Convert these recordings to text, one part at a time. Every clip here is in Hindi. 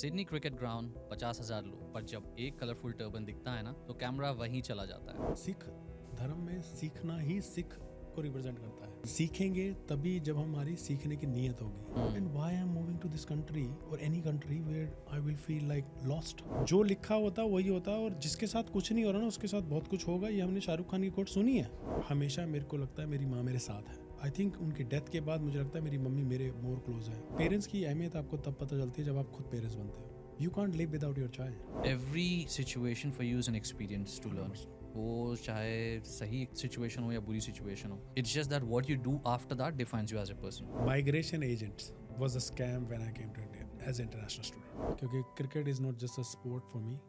सिडनी क्रिकेट ग्राउंड 50,000 लोग, पर जब एक कलरफुल टर्बन दिखता है ना तो कैमरा वहीं चला जाता है। सिख धर्म में सीखना ही सिख को रिप्रेजेंट करता है। सीखेंगे तभी जब हमारी सीखने की नीयत होगी। And why I am moving to this country और any country where I will feel like lost. जो लिखा होता है वही होता है, और जिसके साथ कुछ नहीं हो रहा ना उसके साथ बहुत कुछ होगा। ये हमने शाहरुख खान की कोट सुनी है। हमेशा मेरे को लगता है मेरी माँ मेरे साथ है। आई थिंक उनकी डेथ के बाद मुझे लगता है मेरी मम्मी मेरे मोर क्लोज है। पेरेंट्स की अहमियत आपको तब पता चलती है जब आप खुद पेरेंट्स बनते हो। You can't live without your child. Every situation for you is an experience to learn, वो चाहे सही सिचुएशन हो या बुरी सिचुएशन हो। It's just that what you do after that defines you as a person. Migration agents was a scam when I came to India as an international student. क्योंकि cricket is not just a sport for me.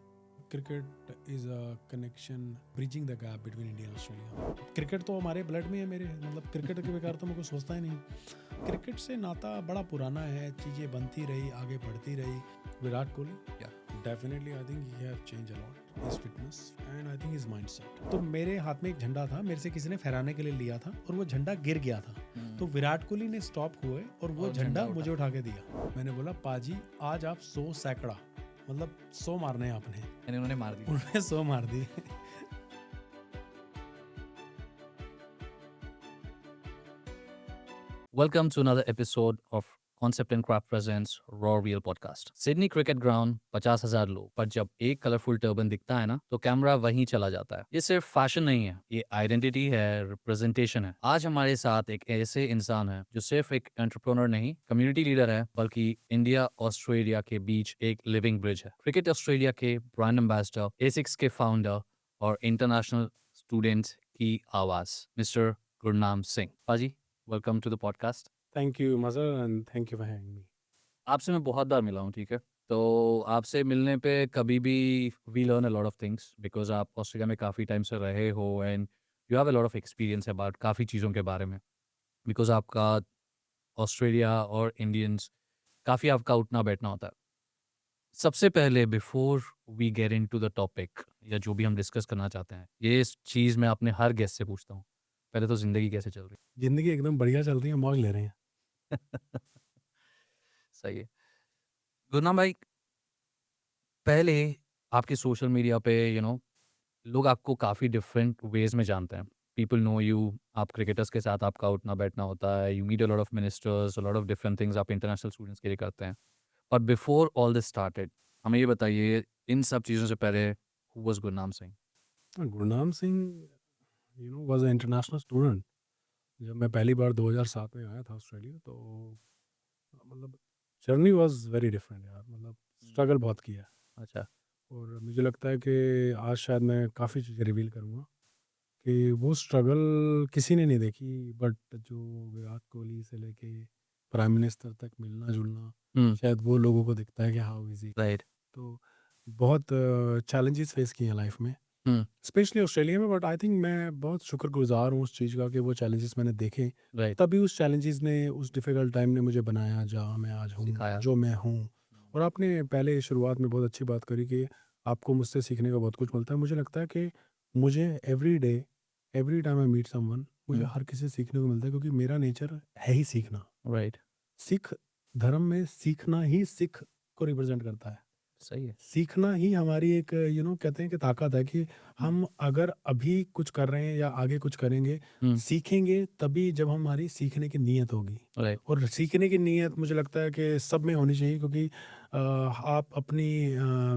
Cricket is a connection bridging the gap between India and Australia. Cricket तो हमारे ब्लड में है मेरे, मतलब क्रिकेट के बेकार तो मैं कुछ सोचता ही नहीं। क्रिकेट से नाता बड़ा पुराना है, चीज़ें बनती रही, आगे बढ़ती रही। Virat Kohli definitely I think he have change a lot, his fitness and I think his mindset. तो मेरे हाथ में एक झंडा था, मेरे से किसी ने फहराने के लिए लिया था और वो झंडा गिर गया था। तो विराट कोहली ने स्टॉप हुए और वो झंडा मुझे उठा के दिया। मैंने बोला पाजी आज आप 100 सैकड़ा, मतलब 100 मारने हैं आपने। यानी उन्होंने मार दी। उन्होंने 100 मार दी। Welcome to another episode of Concept and Craft Presents Raw Real Podcast. Sydney Cricket ground 50,000 लोग, पर जब एक कलरफुल टर्बन दिखता है ना तो कैमरा वहीं चला जाता है। ये सिर्फ फैशन नहीं है, ये आइडेंटिटी है, रिप्रेजेंटेशन है। आज हमारे साथ एक ऐसे इंसान है जो सिर्फ एक एंटरप्रेन्योर नहीं, कम्युनिटी लीडर है, बल्कि इंडिया ऑस्ट्रेलिया के बीच एक लिविंग ब्रिज है। क्रिकेट ऑस्ट्रेलिया के ब्रांड एम्बेसडर, एसिक्स के फाउंडर और इंटरनेशनल स्टूडेंट्स की आवाज, मिस्टर गुरनाम सिंह। पाजी, welcome to the podcast. Thank you Mazhar and thank you for having me. आपसे मैं बहुत बार मिला हूँ, ठीक है। तो आपसे मिलने पे कभी भी we learn a lot of things, because आप ऑस्ट्रेलिया में काफ़ी टाइम से रहे हो and you have a lot of experience about काफ़ी चीज़ों के बारे में। बिकॉज आपका ऑस्ट्रेलिया और इंडियंस काफ़ी आपका उठना बैठना होता है। सबसे पहले before we get into the topic या जो भी हम डिस्कस करना चाहते हैं, ये चीज़ मैं अपने हर गेस्ट से पूछता हूँ, पहले तो ज़िंदगी कैसे चल रही जिंदगी एकदम बढ़िया चल रही है, मौज ले रहे हैं। है? सही है। गुरनाम भाई, पहले आपके सोशल मीडिया पे लोग आपको काफ़ी डिफरेंट वेज में जानते हैं। पीपल नो यू, आप क्रिकेटर्स के साथ आपका उठना बैठना होता है, you meet a lot of ministers, a lot of different things आप इंटरनेशनल स्टूडेंट्स के लिए करते हैं। But before all this started, हमें ये बताइए, इन सब चीज़ों से पहले who was Gurnam Singh? Gurnam Singh was a international student. जब मैं पहली बार 2007 में आया था ऑस्ट्रेलिया, तो मतलब जर्नी वाज वेरी डिफरेंट यार। मतलब स्ट्रगल बहुत किया। अच्छा। और मुझे लगता है कि आज शायद मैं काफ़ी चीज़ें रिवील करूँगा कि वो स्ट्रगल किसी ने नहीं देखी, बट जो विराट कोहली से लेके प्राइम मिनिस्टर तक मिलना जुलना, शायद वो लोगों को दिखता है कि हाउ इजी। राइट। तो बहुत चैलेंजेस फेस किए हैं लाइफ में, हम्म। स्पेशली ऑस्ट्रेलिया में। बट आई थिंक मैं बहुत शुक्रगुजार हूँ उस चीज़ का कि वो चैलेंजेस मैंने देखे। राइट। तभी उस चैलेंजेस ने, उस डिफ़िकल्ट टाइम ने मुझे बनाया जहाँ मैं आज हूँ, सिखाया। जो मैं हूँ। और आपने पहले शुरुआत में बहुत अच्छी बात करी कि आपको मुझसे सीखने का बहुत कुछ मिलता है। मुझे लगता है कि मुझे every day, every time I meet someone, मुझे हर किसी से सीखने को मिलता है, क्योंकि मेरा नेचर है ही सीखना। राइट। सिख धर्म में सीखना ही सिख को रिप्रेजेंट करता है। सही है। सीखना ही हमारी एक कहते हैं कि ताकत है कि हम अगर अभी कुछ कर रहे हैं या आगे कुछ करेंगे, सीखेंगे तभी जब हमारी सीखने की नीयत होगी। राइट। और सीखने की नीयत मुझे लगता है कि सब में होनी चाहिए, क्योंकि आप अपनी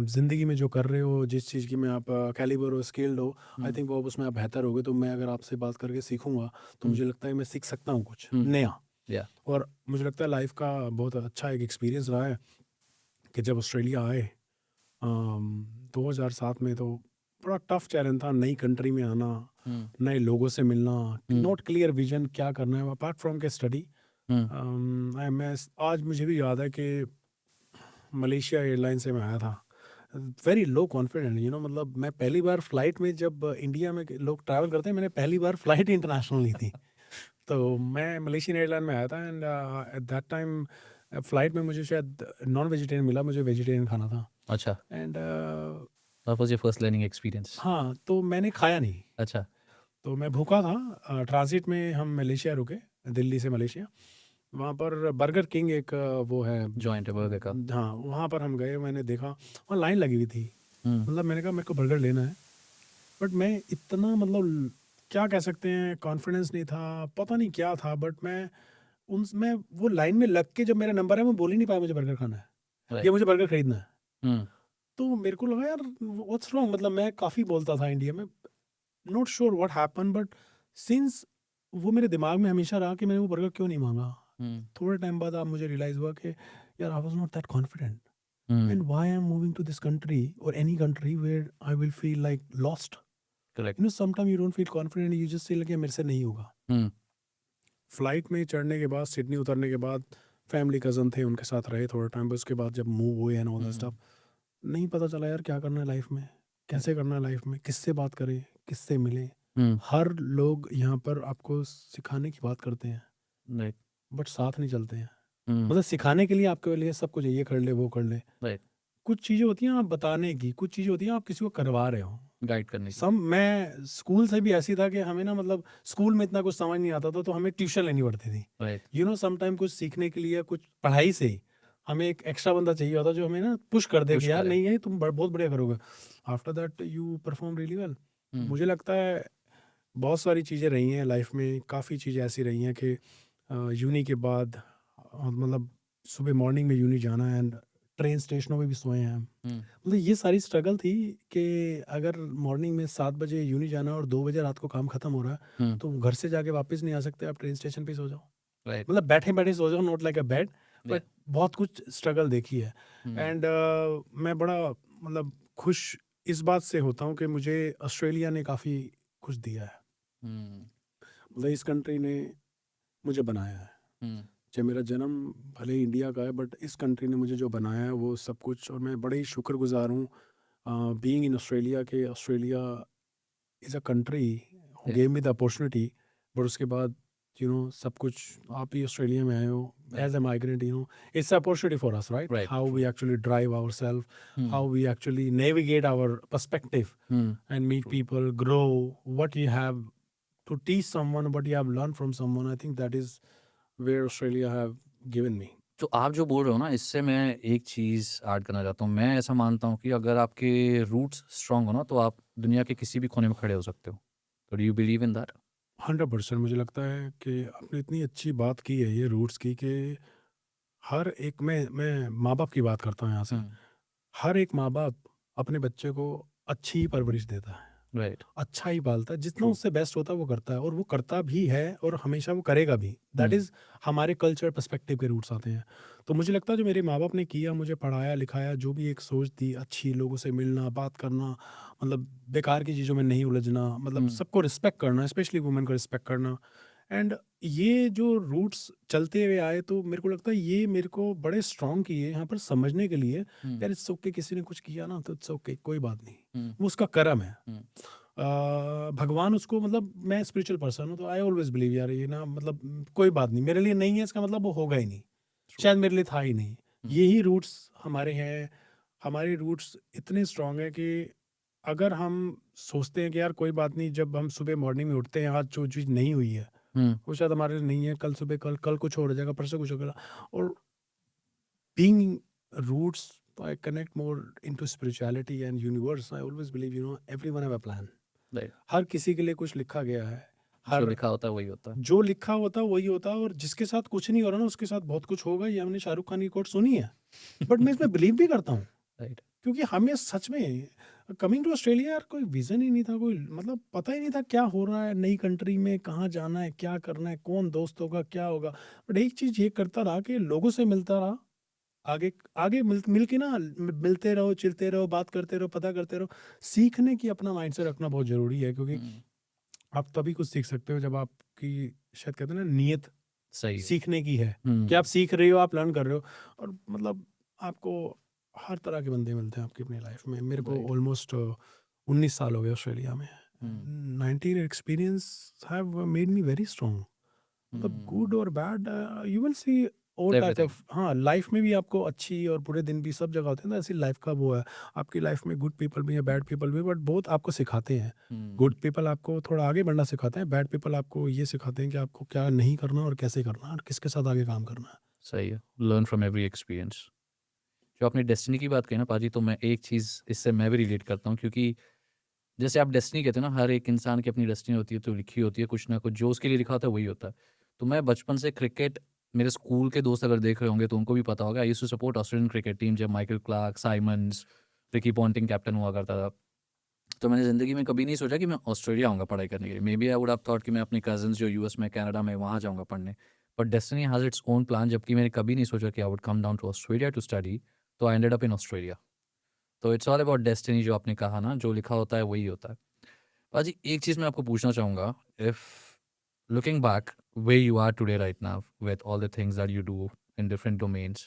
ज़िंदगी में जो कर रहे हो, जिस चीज़ की में आप कैलिबर हो, स्किल्ड हो, आई थिंक वो उसमें आप बेहतर होगे। तो मैं अगर आपसे बात करके सीखूंगा तो मुझे लगता है मैं सीख सकता हूँ कुछ नया। या और मुझे लगता है लाइफ का बहुत अच्छा एक एक्सपीरियंस रहा है कि जब ऑस्ट्रेलिया आए 2007 में, तो बड़ा टफ चैलेंज था। नई कंट्री में आना, नए लोगों से मिलना, नॉट क्लियर विजन क्या करना है अपार्ट फ्रॉम के स्टडी। मैं आज मुझे भी याद है कि मलेशिया एयरलाइन से मैं आया था, वेरी लो कॉन्फिडेंट। मतलब मैं पहली बार फ्लाइट में, जब इंडिया में लोग ट्रैवल करते हैं, मैंने पहली बार फ्लाइट इंटरनेशनल ली थी। तो मैं मलेशियन एयरलाइन में आया था, and at that time flight में मुझे शायद नॉन वेजिटेरियन मिला, मुझे वेजिटेरियन खाना था। अच्छा। And what was your first learning experience? हाँ, तो मैंने खाया नहीं। अच्छा। तो मैं भूखा था। ट्रांजिट में हम मलेशिया रुके, दिल्ली से मलेशिया। वहाँ पर बर्गर किंग एक वो है, जॉइंट है बर्गर का। हाँ वहाँ पर हम गए, मैंने देखा वहाँ लाइन लगी हुई थी। मतलब मैंने कहा मेरे को बर्गर लेना है, बट मैं इतना मतलब क्या कह सकते हैं, कॉन्फिडेंस नहीं था, पता नहीं क्या था, बट मैं वो लाइन में लग के जब मेरा नंबर है मैं बोल ही नहीं पाया मुझे बर्गर खाना है या राइट। मुझे बर्गर खरीदना है। तो मेरे को लगा यार व्हाट्स रॉन्ग, मतलब मैं काफ़ी बोलता था इंडिया में, not sure what happen, but since वो मेरे दिमाग में हमेशा रहा कि मैंने वो बर्गर क्यों नहीं मांगा। थोड़े टाइम बाद आप मुझे रियलाइज़ हुआ कि यार I was not that confident, and why I am moving to this country और any country where I will feel like lost. Correct. You know sometime you don't feel confident, you just feel कि मेरे से नहीं होगा। फ्लाइट में चढ़ने के बाद, सिडनी उतरने के बाद, फैमिली कज़न थे उनके साथ रहे थोड़ा टाइम, उसके बाद जब मूव हुए एंड ऑल दैट स्टफ, नहीं पता चला यार क्या करना है लाइफ में, कैसे करना है लाइफ में, किससे बात करें, किससे मिले। हर लोग यहाँ पर आपको सिखाने की बात करते हैं राइट। बट साथ नहीं चलते हैं। मतलब सिखाने के लिए आपके लिए सब कुछ है, ये कर ले वो कर ले, राइट। कुछ चीज़ें होती हैं आप बताने की, कुछ चीज़ें होती हैं आप किसी को करवा रहे हो। गाइड करने की। मैं स्कूल से भी ऐसी था कि हमें ना मतलब स्कूल में इतना कुछ समझ नहीं आता था तो हमें ट्यूशन लेनी पड़ती थी। राइट। यू नो समटाइम कुछ सीखने के लिए, कुछ पढ़ाई से ही हमें एक एक्स्ट्रा बंदा चाहिए होता जो हमें ना पुश कर दे पुश कि यार करे। नहीं है तुम बहुत बढ़िया करोगे, after that you perform really well. मुझे लगता है बहुत सारी चीज़ें रही हैं लाइफ में, काफ़ी चीज़ें ऐसी रही हैं कि यूनी के बाद मतलब सुबह मॉर्निंग में यूनी जाना है, एंड ट्रेन स्टेशनों पे भी सोए हैं हम। मतलब ये सारी स्ट्रगल थी कि अगर मॉर्निंग में 7 बजे यूनी जाना और 2 बजे रात को काम खत्म हो रहा है तो घर से जाके वापस नहीं आ सकते, आप ट्रेन स्टेशन पे ही सो जाओ। राइट। मतलब बैठे बैठे सो जाओ, not like a bed, but बहुत कुछ स्ट्रगल देखी है। एंड मैं बड़ा मतलब खुश इस बात से होता हूँ कि मुझे ऑस्ट्रेलिया ने काफ़ी कुछ दिया है। मतलब इस कंट्री ने मुझे बनाया है। चाहे मेरा जन्म भले ही इंडिया का है बट इस कंट्री ने मुझे जो बनाया है वो सब कुछ, और मैं बड़े ही शुक्रगुजार हूँ बीइंग इन ऑस्ट्रेलिया के Australia is a country who gave me the opportunity. But उसके बाद यू नो सब कुछ आप ही ऑस्ट्रेलिया में आए हो as a migrant, you know it's opportunity for us, right, Right, how true. We actually drive our self, how we actually navigate our perspective and meet True. people, grow what you have to teach someone, what you have learned from someone. I think that is where Australia have given me. तो आप जो बोल रहे हो ना, इससे मैं एक चीज़ ऐड करना चाहता हूँ। मैं ऐसा मानता हूँ कि अगर आपके रूट्स स्ट्रांग हो ना, तो आप दुनिया के किसी भी कोने में खड़े हो सकते हो। तो do you believe in that? 100% मुझे लगता है कि आपने इतनी अच्छी बात की है ये रूट्स की कि हर एक, मैं माँ बाप की बात करता हूँ यहाँ से। हर एक माँ बाप अपने बच्चे को अच्छी ही परवरिश देता है, राइट। अच्छा ही पालता है, जितना True. उससे बेस्ट होता है वो करता है, और वो करता भी है और हमेशा वो करेगा भी। दैट इज़ हमारे कल्चर पर्सपेक्टिव के रूट्स आते हैं। तो मुझे लगता है जो मेरे माँ बाप ने किया, मुझे पढ़ाया लिखाया, जो भी एक सोच दी अच्छी, लोगों से मिलना बात करना, मतलब बेकार की चीज़ों में नहीं उलझना, मतलब सबको रिस्पेक्ट करना, स्पेशली वुमेन को रिस्पेक्ट करना, एंड ये जो रूट्स चलते हुए आए, तो मेरे को लगता है ये मेरे को बड़े स्ट्रॉन्ग किए यहाँ पर समझने के लिए यार इट्स ओके, किसी ने कुछ किया ना तो इट्स ओके, कोई बात नहीं, वो उसका कर्म है। भगवान उसको, मतलब मैं स्पिरिचुअल पर्सन हूँ तो आई ऑलवेज बिलीव यार ये ना, मतलब कोई बात नहीं, मेरे लिए नहीं है इसका मतलब वो होगा ही नहीं, शायद मेरे लिए था ही नहीं। यही रूट्स हमारे हैं, हमारे रूट्स इतने स्ट्रांग है कि अगर हम सोचते हैं कि यार कोई बात नहीं, जब हम सुबह मॉर्निंग में उठते हैं, आज जो चीज़ नहीं हुई है वो शायद हमारे लिए नहीं है, कल सुबह कल कुछ और हो जाएगा, परसों कुछ होगा, और being roots, I connect more into spirituality and universe. I always believe, you know, everyone have a plan. Right. हर किसी के लिए कुछ लिखा गया है, जो हर लिखा होता है वही होता है। जो लिखा होता है वही होता है, और जिसके साथ कुछ नहीं हो रहा ना उसके साथ बहुत कुछ होगा। ये हमने शाहरुख खान की कोट सुनी है, बट मैं इसमें बिलीव भी करता हूँ, राइट। क्योंकि हमें सच में कमिंग टू ऑस्ट्रेलिया यार कोई विजन ही नहीं था, कोई मतलब पता ही नहीं था क्या हो रहा है नई कंट्री में, कहाँ जाना है, क्या करना है, कौन दोस्त होगा, क्या होगा। बट एक चीज़ ये करता रहा कि लोगों से मिलता रहा, आगे आगे मिल के ना मिलते रहो, चिलते रहो, बात करते रहो, पता करते रहो। सीखने की अपना माइंडसेट रखना बहुत ज़रूरी है, क्योंकि आप तभी कुछ सीख सकते हो जब आपकी, शायद कहते हैं ना, नीयत सही है। सीखने की है, कि आप सीख रहे हो, आप लर्न कर रहे हो, और मतलब आपको हर तरह के बंदे मिलते हैं आपकी अपनी लाइफ में। मेरे को ऑलमोस्ट 19 साल हो गए ऑस्ट्रेलिया में। 19 experience have made me very strong, मतलब गुड और बैड, यू विल सी वो टाइप एवरीथिंग। ऑफ, हाँ, लाइफ में भी आपको अच्छी और बुरे दिन भी सब जगह होते हैं ना, ऐसी लाइफ का वो है। आपकी लाइफ में गुड पीपल भी हैं, बैड पीपल भी, बट बहुत आपको सिखाते हैं। गुड पीपल आपको थोड़ा आगे बढ़ना सिखाते हैं, बैड पीपल आपको ये सिखाते हैं कि आपको क्या नहीं करना और कैसे करना है और किसके साथ आगे काम करना है। सही है, लर्न फ्रॉम एवरी एक्सपीरियंस। जो आपने डेस्टिनी की बात कही ना पाजी, तो मैं एक चीज़ इससे मैं भी रिलेट करता हूँ, क्योंकि जैसे आप डेस्टिनी कहते हो ना, हर एक इंसान की अपनी डेस्टिनी होती है, तो लिखी होती है कुछ ना कुछ, जो उसके लिए लिखा होता है वही होता है। तो मैं बचपन से क्रिकेट, मेरे स्कूल के दोस्त अगर देख रहे होंगे तो उनको भी पता होगा, I used to support Australian cricket team, जब Michael Clarke, Symonds, Ricky Ponting captain हुआ करता था। तो मैंने ज़िंदगी में कभी नहीं सोचा कि मैं ऑस्ट्रेलिया आऊँगा पढ़ाई करने के लिए। Maybe I would have thought कि मैं अपने कज़िन्स जो यूएस में, कनाडा में, वहाँ जाऊँगा पढ़ने। But destiny has its own plan, जबकि मैंने कभी नहीं सोचा कि I would come down to Australia to study, तो I ended up in Australia. तो इट्स ऑल अबाउट डेस्टिनी, जो आपने कहा ना, जो लिखा होता है वही होता है। पाजी एक चीज़ मैं आपको पूछना चाहूँगा, if looking back where you are today right now with all the things that you do in different domains,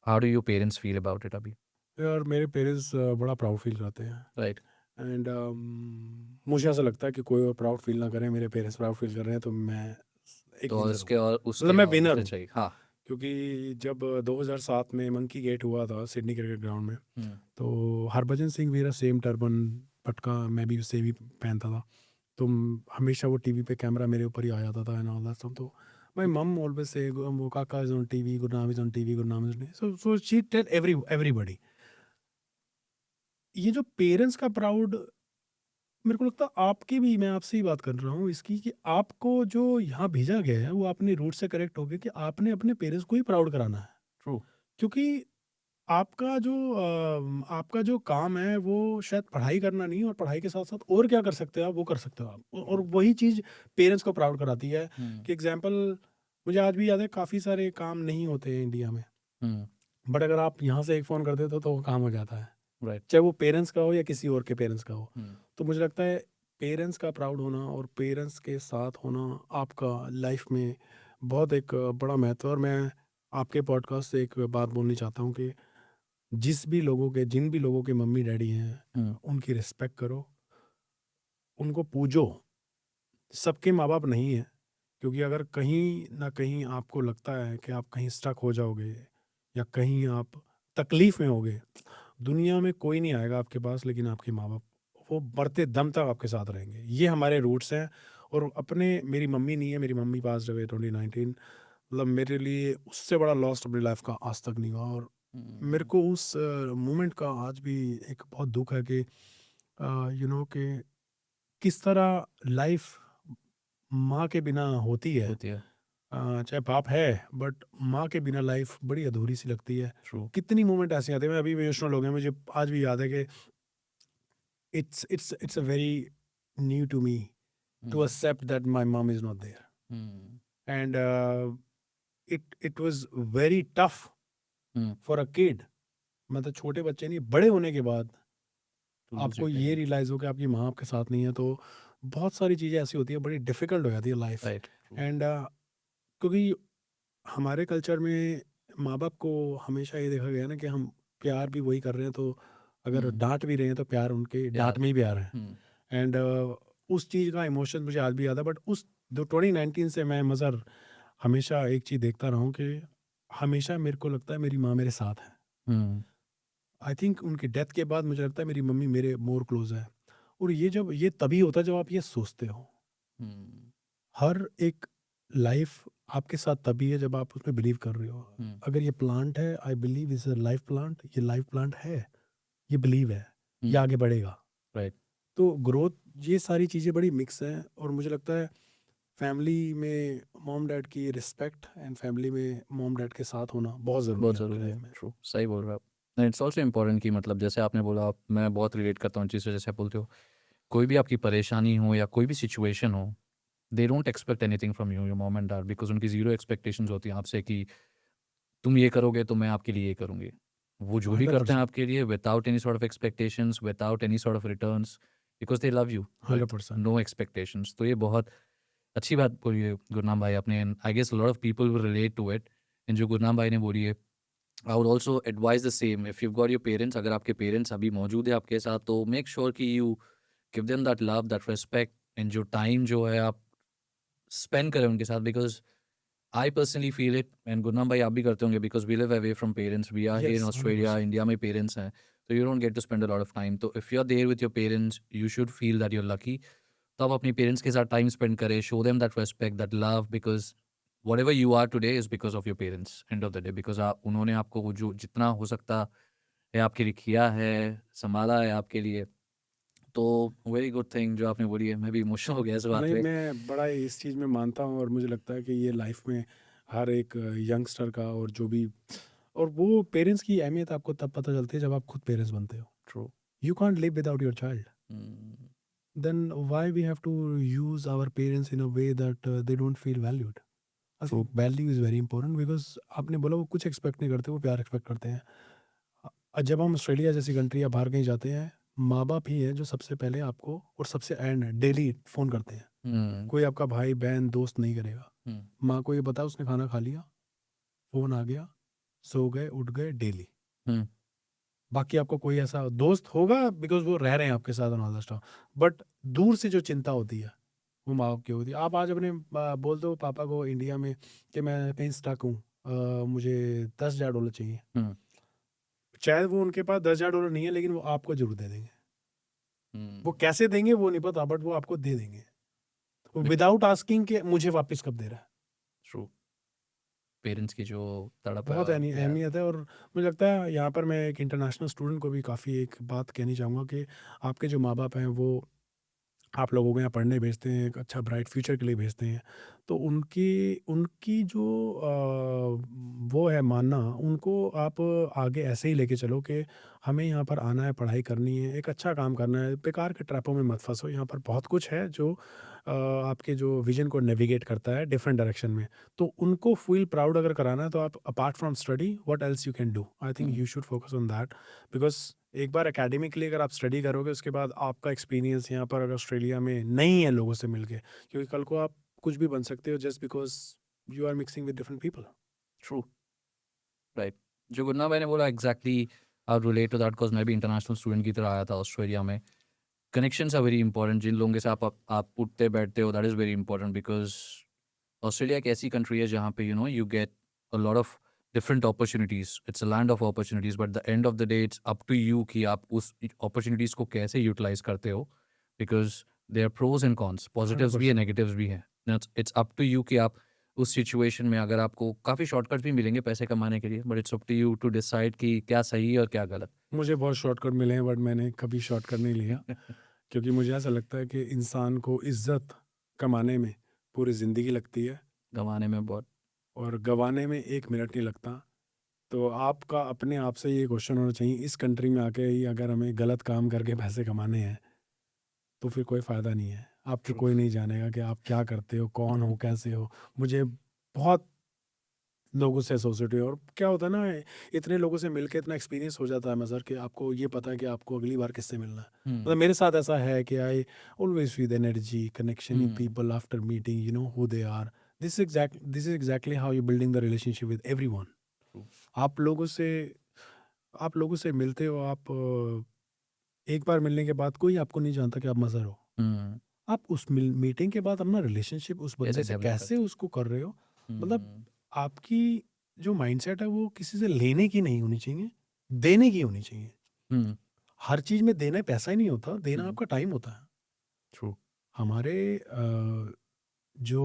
how do your parents feel about it अभी? यार मेरे पेरेंट्स बड़ा प्राउड फील करते हैं। राइट। एंड मुझे ऐसा लगता है कि कोई और प्राउड फील ना करे, मेरे पेरेंट्स प्राउड फील कर रहे हैं तो मैं एक तो विनर हूँ, इसके और मतलब उसके मैं और विनर दूसरे हूँ। चाहिए। हाँ। क्योंकि जब 2007 में मंकी गेट हुआ था सिडनी क्रिकेट ग्राउंड में, हम्म। तो हरभजन सिंह भी सेम टर्बन पटका मैं भी सेम ही पहनता था। तो हमेशा वो टीवी पे कैमरा मेरे ऊपर ही आ जाता था एंड ऑल दैट सब। तो माय मम ऑलवेज से वो काका is on TV, Gurnam is on TV, Gurnam is, so she tell everybody. ये जो पेरेंट्स का प्राउड, मेरे को लगता है आपकी भी, मैं आपसे ही बात कर रहा हूँ इसकी, कि आपको जो यहाँ भेजा गया है वो अपने रूट से करेक्ट हो गया कि आपने अपने पेरेंट्स को ही प्राउड कराना है। ट्रू। क्योंकि आपका जो काम है वो शायद पढ़ाई करना नहीं, और पढ़ाई के साथ साथ और क्या कर सकते हो आप, वो कर सकते हो आप, और वही चीज़ पेरेंट्स को प्राउड कराती है। हम्म। कि एग्जांपल मुझे आज भी याद है, काफ़ी सारे काम नहीं होते हैं इंडिया में, हम्म। बट अगर आप यहाँ से एक फ़ोन कर देते हो तो वो काम हो जाता है, राइट। चाहे वो पेरेंट्स का हो या किसी और के पेरेंट्स का हो। हम्म। तो मुझे लगता है पेरेंट्स का प्राउड होना और पेरेंट्स के साथ होना आपका लाइफ में बहुत एक बड़ा महत्व है। और मैं आपके पॉडकास्ट से एक बात बोलनी चाहता हूँ कि जिन भी लोगों के मम्मी डैडी हैं, उनकी रिस्पेक्ट करो, उनको पूजो। सबके माँ बाप नहीं है, क्योंकि अगर कहीं ना कहीं आपको लगता है कि आप कहीं स्टक हो जाओगे या कहीं आप तकलीफ में होगे, दुनिया में कोई नहीं आएगा आपके पास, लेकिन आपके माँ बाप वो मरते दम तक आपके साथ रहेंगे। ये हमारे रूट्स हैं। और मेरी मम्मी नहीं है, मेरी मम्मी पास रहे 2019, मतलब मेरे लिए उससे बड़ा लॉस्ट अपनी लाइफ का आज तक नहीं हुआ। और मेरे को उस मोमेंट का आज भी एक बहुत दुख है कि कि किस तरह लाइफ माँ के बिना होती है। होती है। चाहे बाप है, बट माँ के बिना लाइफ बड़ी अधूरी सी लगती है। ट्रू। कितनी मोमेंट ऐसे आते हैं, मैं अभी इमोशनल हो गया, मुझे आज भी याद है कि it's a very new to me to accept that my mom is not there, and it was very tough for a kid, मतलब छोटे बच्चे नहीं, बड़े होने के बाद आपको ये रियलाइज हो कि आपकी माँ आपके साथ नहीं है, तो बहुत सारी चीज़ें ऐसी होती है, बड़ी डिफिकल्ट हो जाती है लाइफ। राइट। एंड क्योंकि हमारे कल्चर में माँ बाप को हमेशा ये देखा गया ना कि हम प्यार भी वही कर रहे हैं, तो अगर डांट भी रहे हैं तो प्यार उनके डांट में ही प्यार है। एंड उस चीज़ का इमोशन मुझे आज भी याद है। बट उस 2019 से मैं मज़र हमेशा एक चीज़ देखता रहा हूँ कि हमेशा मेरे को लगता है मेरी माँ मेरे साथ है। आई थिंक उनकी डेथ के बाद मुझे लगता है मेरी मम्मी मेरे मोर क्लोज है। और ये तभी होता है जब आप ये सोचते हो। हर एक लाइफ आपके साथ तभी है जब आप उसमें बिलीव कर रहे हो। अगर ये प्लांट है, I believe is a life plant, ये लाइफ प्लांट है, ये बिलीव है, ये आगे बढ़ेगा। राइट। तो ग्रोथ, ये सारी चीज़ें बड़ी मिक्स हैं। और मुझे लगता है फैमिली में मॉम डैड की रिस्पेक्ट एंड फैमिली में मॉम डैड के साथ होना बहुत ज़रूरी बहुत है आपकी ज़रूरी लाइफ है। में। ट्रू, सही बोल रहे हो आप। इट्स ऑल्सो इम्पोर्टेंट कि मतलब जैसे आपने बोला, आप, मैं बहुत रिलेट करता हूँ चीज़ से, जैसे आप बोलते हो कोई भी आपकी परेशानी हो या कोई भी सिचुएशन हो, they don't expect anything from you, your mom and dad, because उनकी ज़ीरो एक्सपेक्टेशंस होती हैं आपसे कि तुम ये करोगे तो मैं आपके लिए ये करूँगी। वो जो भी करते हैं 100%। आपके लिए without any sort of expectations, without any sort of returns, because they love you, 100%। No expectations. तो ये बहुत अच्छी बात बोली है गुरनाम भाई आपने, and I guess lot of people will relate to it. And जो गुरनाम भाई ने बोली है, I would also advise the same, if you got your parents, अगर आपके पेरेंट्स अभी मौजूद है आपके साथ, तो मेक श्योर कि you give them that love, that respect, and जो टाइम जो है आप स्पेंड करें उनके साथ, because I personally feel it, and Gurnam bhai आप भी करते होंगे, because we live away from parents. We are here in Yes, Australia, 100%. India में parents हैं, so you don't get to spend a lot of time. तो if you're there with your parents, you should feel that you're lucky. तो आप अपने parents के साथ time spend करें, show them that respect, that love, because whatever you are today is because of your parents. End of the day, because आप उन्होंने आपको वो जो जितना हो सकता है आपके लिए किया है, संभाला है आपके लिए. तो वेरी गुड थिंग जो आपने बोली है. मैं भी इमोशनल हो गया इस बात नहीं, पे. मैं बड़ा इस चीज़ में मानता हूँ और मुझे लगता है कि ये लाइफ में हर एक यंगस्टर का और जो भी और वो पेरेंट्स की अहमियत आपको तब पता चलती है जब आप खुद पेरेंट्स बनते हो. True. You can't live without your child. Hmm. Then why we have to use our parents in a way that they don't feel valued? I think value is very important because आपने बोला वो कुछ एक्सपेक्ट नहीं करते, वो प्यार एक्सपेक्ट करते हैं. जब हम ऑस्ट्रेलिया जैसी कंट्री या बाहर कहीं जाते हैं, माँ बाप ही है जो सबसे पहले आपको और सबसे एंड डेली फ़ोन करते हैं. Hmm. कोई आपका भाई बहन दोस्त नहीं करेगा. Hmm. माँ को ये पता उसने खाना खा लिया, फ़ोन आ गया, सो गए उठ गए डेली. Hmm. बाकी आपको कोई ऐसा दोस्त होगा बिकॉज वो रह रहे हैं आपके साथ ऑल द स्टफ, बट दूर से जो चिंता होती है वो माँ बाप की होती है. आप आज अपने बोल दो पापा को इंडिया में कि मैं कहीं स्टक हूँ, मुझे $10,000 चाहिए. Hmm. शायद वो उनके पास $10,000 नहीं है लेकिन वो आपको जरूर दे देंगे. Hmm. वो कैसे देंगे वो नहीं पता, बट वो आपको दे देंगे विदाउट आस्किंग कि मुझे वापस कब दे रहा है. True. पेरेंट्स की जो तड़प है बहुत और प्यार. अहमियत है. और मुझे लगता है यहाँ पर मैं एक इंटरनेशनल स्टूडेंट को भी काफ़ी एक बात कहनी चाहूँगा कि आपके जो माँ बाप हैं वो आप लोगों को यहाँ पढ़ने भेजते हैं, एक अच्छा ब्राइट फ्यूचर के लिए भेजते हैं, तो उनकी उनकी जो वो है मानना, उनको आप आगे ऐसे ही लेके चलो कि हमें यहाँ पर आना है, पढ़ाई करनी है, एक अच्छा काम करना है, बेकार के ट्रैपों में मत फंसो. यहाँ पर बहुत कुछ है जो आपके जो विजन को नेविगेट करता है डिफरेंट डायरेक्शन में. तो उनको फील प्राउड अगर कराना है तो आप apart from study what else you can do, I think you should focus on that. Because एक बार एकेडमिकली अगर आप स्टडी करोगे उसके बाद आपका एक्सपीरियंस यहाँ पर ऑस्ट्रेलिया में नहीं है लोगों से मिलके, क्योंकि कल को आप कुछ भी बन सकते हो just because you are mixing with different people. True. Right. जो गुन्ना भाई ने बोला exactly I relate to that, because मैं भी इंटरनेशनल स्टूडेंट की तरह आया था ऑस्ट्रेलिया में. Connections are very important. जिन लोगों के साथ आप उठते बैठते हो, that is very important, because Australia एक ऐसी कंट्री है जहाँ पे you get a lot of different opportunities. It's a land of opportunities, but the end of the day it's up to you कि आप उस अपॉर्चुनिटीज़ को कैसे यूटिलाइज करते हो, because they are pros and cons, positives भी है, नेगेटिव्स भी हैं. इट्स अप टू यू कि आप उस सिचुएशन में, अगर आपको काफ़ी शॉर्टकट भी मिलेंगे पैसे कमाने के लिए, but it's up to you to decide कि क्या सही है और क्या गलत. मुझे बहुत शॉर्टकट मिले हैं बट मैंने कभी शॉर्टकट नहीं लिया क्योंकि मुझे ऐसा लगता है कि इंसान को इज्जत कमाने में पूरी ज़िंदगी लगती है गंवाने में बहुत. और गंवाने में 1 मिनट नहीं लगता. तो आपका अपने आप से ये क्वेश्चन होना चाहिए, इस कंट्री में आके ही अगर हमें गलत काम करके पैसे कमाने हैं तो फिर कोई फ़ायदा नहीं है. आपको True. कोई नहीं जानेगा कि आप क्या करते हो, कौन हो, कैसे हो. मुझे बहुत लोगों से एसोसिएट हुए और क्या होता है ना, इतने लोगों से मिलके इतना एक्सपीरियंस हो जाता है मज़र कि आपको ये पता है कि आपको अगली बार किससे मिलना है. मतलब मेरे साथ ऐसा है कि I always feel energy connection with people after meeting, you know who they are. This is exactly how you building the relationship with everyone. आप लोगों से मिलते हो, आप एक बार मिलने के बाद कोई आपको नहीं जानता कि आप मज़र हो. आप उस मीटिंग के बाद अपना रिलेशनशिप उस बंदे से develop कैसे उसको कर रहे हो, मतलब आपकी जो माइंडसेट है वो किसी से लेने की नहीं होनी चाहिए, देने की होनी चाहिए. हर चीज में देना पैसा ही नहीं होता, देना आपका टाइम होता है. ट्रू. हमारे जो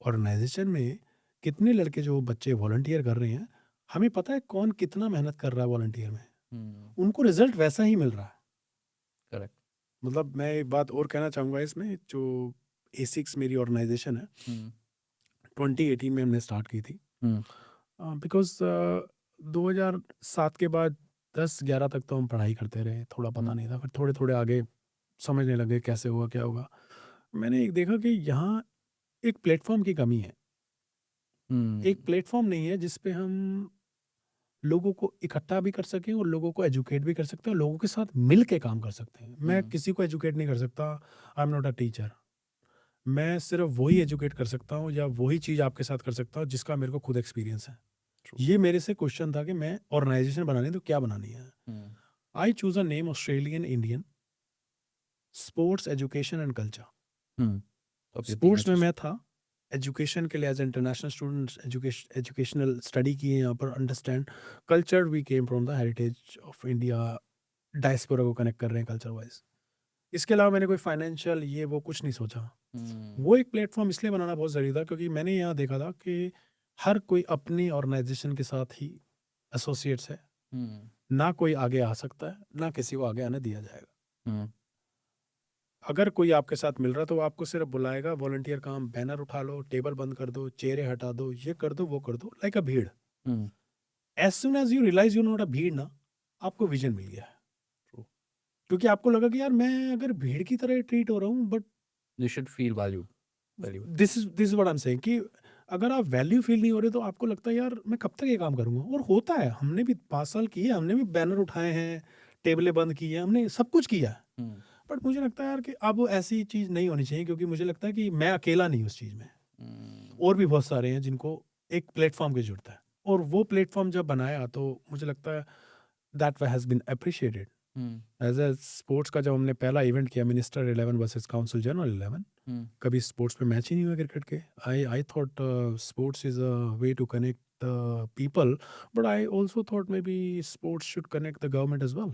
ऑर्गेनाइजेशन में कितने लड़के जो बच्चे वॉलंटियर कर रहे हैं, हमें पता है कौन कितना मेहनत कर रहा है वॉलंटियर में. उनको रिजल्ट वैसा ही मिल रहा है. करेक्ट. मतलब मैं एक बात और कहना चाहूँगा इसमें, जो A6 मेरी ऑर्गेनाइजेशन है, 2018 में हमने स्टार्ट की थी. बिकॉज 2007 के बाद 10-11 तक तो हम पढ़ाई करते रहे, थोड़ा पता नहीं था. फिर थोड़े थोड़े आगे समझने लगे कैसे होगा क्या होगा. मैंने एक देखा कि यहाँ एक प्लेटफॉर्म की कमी है. एक प्लेटफॉर्म नहीं है जिस पे हम लोगों को इकट्ठा भी कर सकें और लोगों को एजुकेट भी कर सकते हैं और लोगों के साथ मिल के काम कर सकते हैं. मैं किसी को एजुकेट नहीं कर सकता, आई एम नॉट अ टीचर. मैं सिर्फ वही एजुकेट कर सकता हूँ या वही चीज़ आपके साथ कर सकता हूँ जिसका मेरे को खुद एक्सपीरियंस है. ये मेरे से क्वेश्चन था कि मैं ऑर्गेनाइजेशन बनानी तो क्या बनानी है. I choose a name Australian Indian sports education and culture. Sports में मैं था, एजुकेशन के लिए as international students educational study किए यहाँ पर, understand culture, we came from the heritage of India, diaspora को कनेक्ट कर रहे हैं कल्चर वाइज। इसके अलावा मैंने कोई फाइनेंशियल ये वो कुछ नहीं सोचा। वो एक प्लेटफॉर्म इसलिए बनाना बहुत ज़रूरी था क्योंकि मैंने यहाँ देखा था कि हर कोई अपनी ऑर्गेनाइजेशन के साथ ही एसोसिएट्स है, ना कोई आगे आ सकता है, ना किसी को आगे आने दिया जाएगा। अगर कोई आपके साथ मिल रहा है तो वो आपको सिर्फ बुलाएगा, वॉलंटियर काम, बैनर उठा लो, टेबल बंद कर दो, चेहरे हटा दो, ये कर दो, वो कर दो, लाइक अ भीड़। As soon as you realize you not a भीड़ ना, आपको विजन मिल गया है। क्योंकि आपको लगा कि यार मैं अगर भीड़ की तरह ट्रीट हो रहा हूँ, but You should feel valued. This is what I am saying कि अगर आप वैल्यू फील नहीं हो रहे तो आपको लगता है यार मैं कब तक ये काम करूंगा। और होता है, हमने भी 5 साल किए, हमने भी बैनर उठाए हैं, टेबलें बंद की हैं, हमने सब कुछ किया है। बट मुझे लगता है यार कि अब ऐसी चीज़ नहीं होनी चाहिए, क्योंकि मुझे लगता है कि मैं अकेला नहीं उस चीज़ में, और भी बहुत सारे हैं जिनको एक प्लेटफॉर्म की जरूरत है। और वो प्लेटफॉर्म जब बनाया तो मुझे लगता है that has been appreciated. As a sports का जब हमने पहला इवेंट किया, मिनिस्टर 11 वर्सेस काउंसिल जनरल 11, कभी स्पोर्ट्स पे मैच ही नहीं हुआ क्रिकेट के। I thought sports is a way to connect the people, but I also thought maybe sports should connect the government as well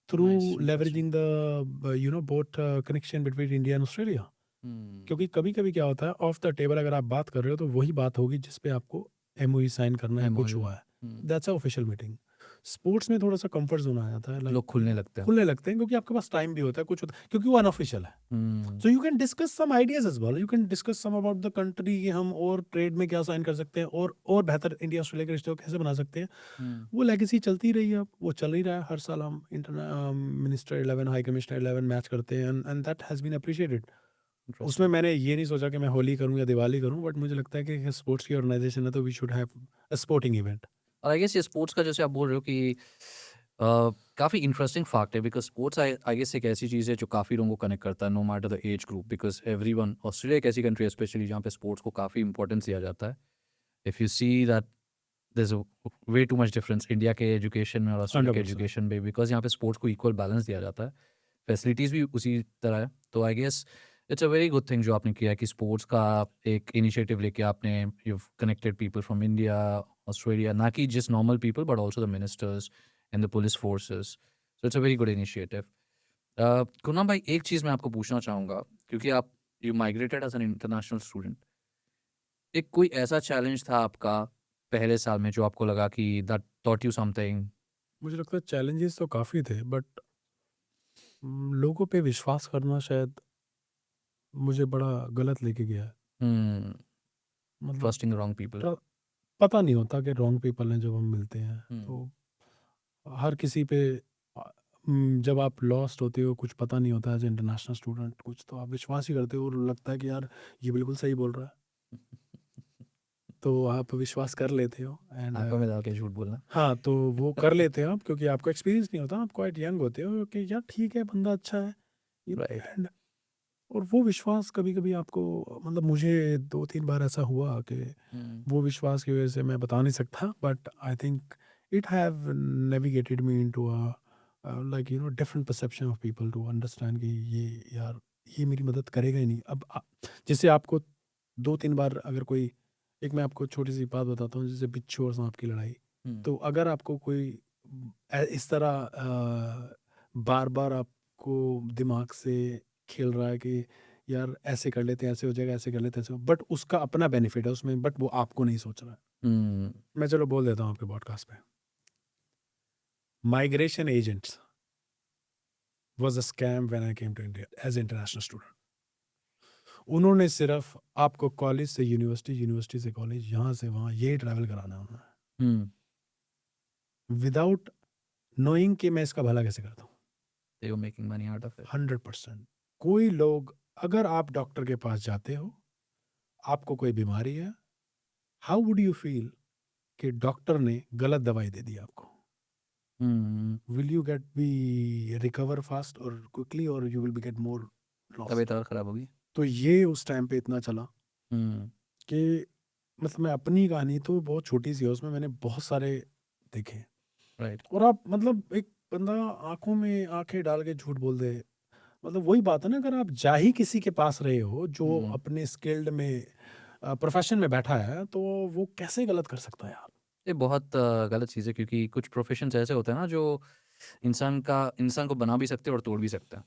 through leveraging the both connection between India and Australia. क्योंकि कभी कभी क्या होता है, ऑफ द टेबल अगर आप बात कर रहे हो तो वही बात होगी जिसपे आपको एमओयू साइन करना है, कुछ हुआ है, that's a official meeting. Sports में थोड़ा सा कंफर्ट जोन आ जाता है, लोग खुलने लगते हैं क्योंकि आपके पास टाइम भी होता है, कुछ होता है, क्योंकि वो अनऑफिशियल है। So you can discuss some ideas as well, you can discuss some about the country कि हम और ट्रेड में क्या साइन कर सकते हैं, और बेहतर इंडिया ऑस्ट्रेलिया के रिश्ते को कैसे बना सकते हैं। वो लेगेसी चलती रही है, अब वो चल ही रहा है। हर साल हम मिनिस्टर 11, हाई कमिश्नर 11 मैच करते हैं, and that has been appreciated. उसमें मैंने ये नहीं सोचा कि मैं होली करूं या दिवाली करूं, बट मुझे लगता है कि स्पोर्ट्स की ऑर्गेनाइजेशन है तो we should have a sporting event. और आई गेस ये स्पोर्ट्स का जैसे आप बोल रहे हो कि काफ़ी इंटरेस्टिंग फैक्ट है, बिकॉज स्पोर्ट्स आई गेस एक ऐसी चीज़ है जो काफ़ी लोगों को कनेक्ट करता है, no matter the age group, because everyone, Australia एक ऐसी कंट्री है स्पेशली जहाँ पे स्पोर्ट्स को काफ़ी इंपॉर्टेंस दिया जाता है। If you see that there is way too much difference India के एजुकेशन में और ऑस्ट्रेलिया के 100%। एजुकेशन में, बिकॉज यहाँ पे स्पोर्ट्स को इक्वल बैलेंस दिया जाता है, फैसिलिटीज़ भी उसी तरह है। तो I guess it's a very good thing जो आपने किया कि स्पोर्ट्स का एक इनिशिएटिव लेके आपने you connected people from India, Australia, ना कि just normal people but also the ministers and the police forces. So it's a very good initiative. Kunal भाई, एक चीज़ मैं आपको पूछना चाहूँगा, क्योंकि आप you migrated as an international student, एक कोई ऐसा चैलेंज था आपका पहले साल में जो आपको लगा कि दैट टॉट यू समथिंग? मुझे लगता है चैलेंजेस तो काफ़ी थे, बट लोगों पे विश्वास करना शायद मुझे बड़ा गलत लेके गया है। मतलब ट्रस्टिंग रॉन्ग पीपल। ट्र- पता नहीं होता कि रॉन्ग पीपल हैं जब हम मिलते हैं, तो हर किसी पे जब आप लॉस्ट होते हो, कुछ पता नहीं होता एज इंटरनेशनल स्टूडेंट, कुछ तो आप विश्वास ही करते हो और लगता है कि यार ये बिल्कुल सही बोल रहा है, तो आप विश्वास कर लेते हो। एंड आंखों में डाल के झूठ बोलना। हाँ, तो वो कर लेते हो आप, क्योंकि आपको एक्सपीरियंस नहीं होता, आप क्वाइट यंग होते हो कि यार ठीक है, बंदा अच्छा है, Right. एंड और वो विश्वास कभी कभी आपको, मतलब मुझे 2-3 बार ऐसा हुआ कि वो विश्वास की वजह से मैं बता नहीं सकता, but I think it have navigated me into a different perception of people, to understand कि ये यार ये मेरी मदद करेगा ही नहीं। अब जैसे आपको 2-3 बार अगर कोई, एक मैं आपको छोटी सी बात बताता हूँ, जैसे बिच्छू और सांप की लड़ाई, तो अगर आपको कोई इस तरह बार बार आपको दिमाग से खेल रहा है कि यार ऐसे कर लेते हैं, ऐसे हो जाएगा, ऐसे कर लेते हैं, ऐसे, बट उसका अपना बेनिफिट है उसमें, बट वो आपको नहीं सोच रहा है। मैं चलो बोल देता हूँ आपके पॉडकास्ट पे, migration agents was a scam when I came to India as international student. उन्होंने सिर्फ आपको कॉलेज से यूनिवर्सिटी, यूनिवर्सिटी से कॉलेज, यहाँ से वहाँ यही ट्रैवल कराना है उन्होंने, विदाउट नोइंग कि मैं इसका भला कैसे करता हूँ। They were making money out of it. 100%। कोई लोग, अगर आप डॉक्टर के पास जाते हो, आपको कोई बीमारी है, हाउ वुड यू फील कि डॉक्टर ने गलत दवाई दे दी आपको? Will you get B recover fast और क्विकली, और you will be get more loss? तबीयत और खराब होगी। तो ये उस टाइम पे इतना चला कि मतलब मैं अपनी कहानी तो बहुत छोटी सी है, उसमें मैंने बहुत सारे देखे। राइट। और आप मतलब एक बंदा आंखों में आंखें डाल के झूठ बोल दे, मतलब वही बात है ना, अगर आप जा ही किसी के पास रहे हो जो अपने स्किल्ड में प्रोफेशन में बैठा है तो वो कैसे गलत कर सकता है यार? ये बहुत गलत चीज़ है क्योंकि कुछ प्रोफ़ेशंस ऐसे होते हैं ना जो इंसान को बना भी सकते हैं और तोड़ भी सकते हैं।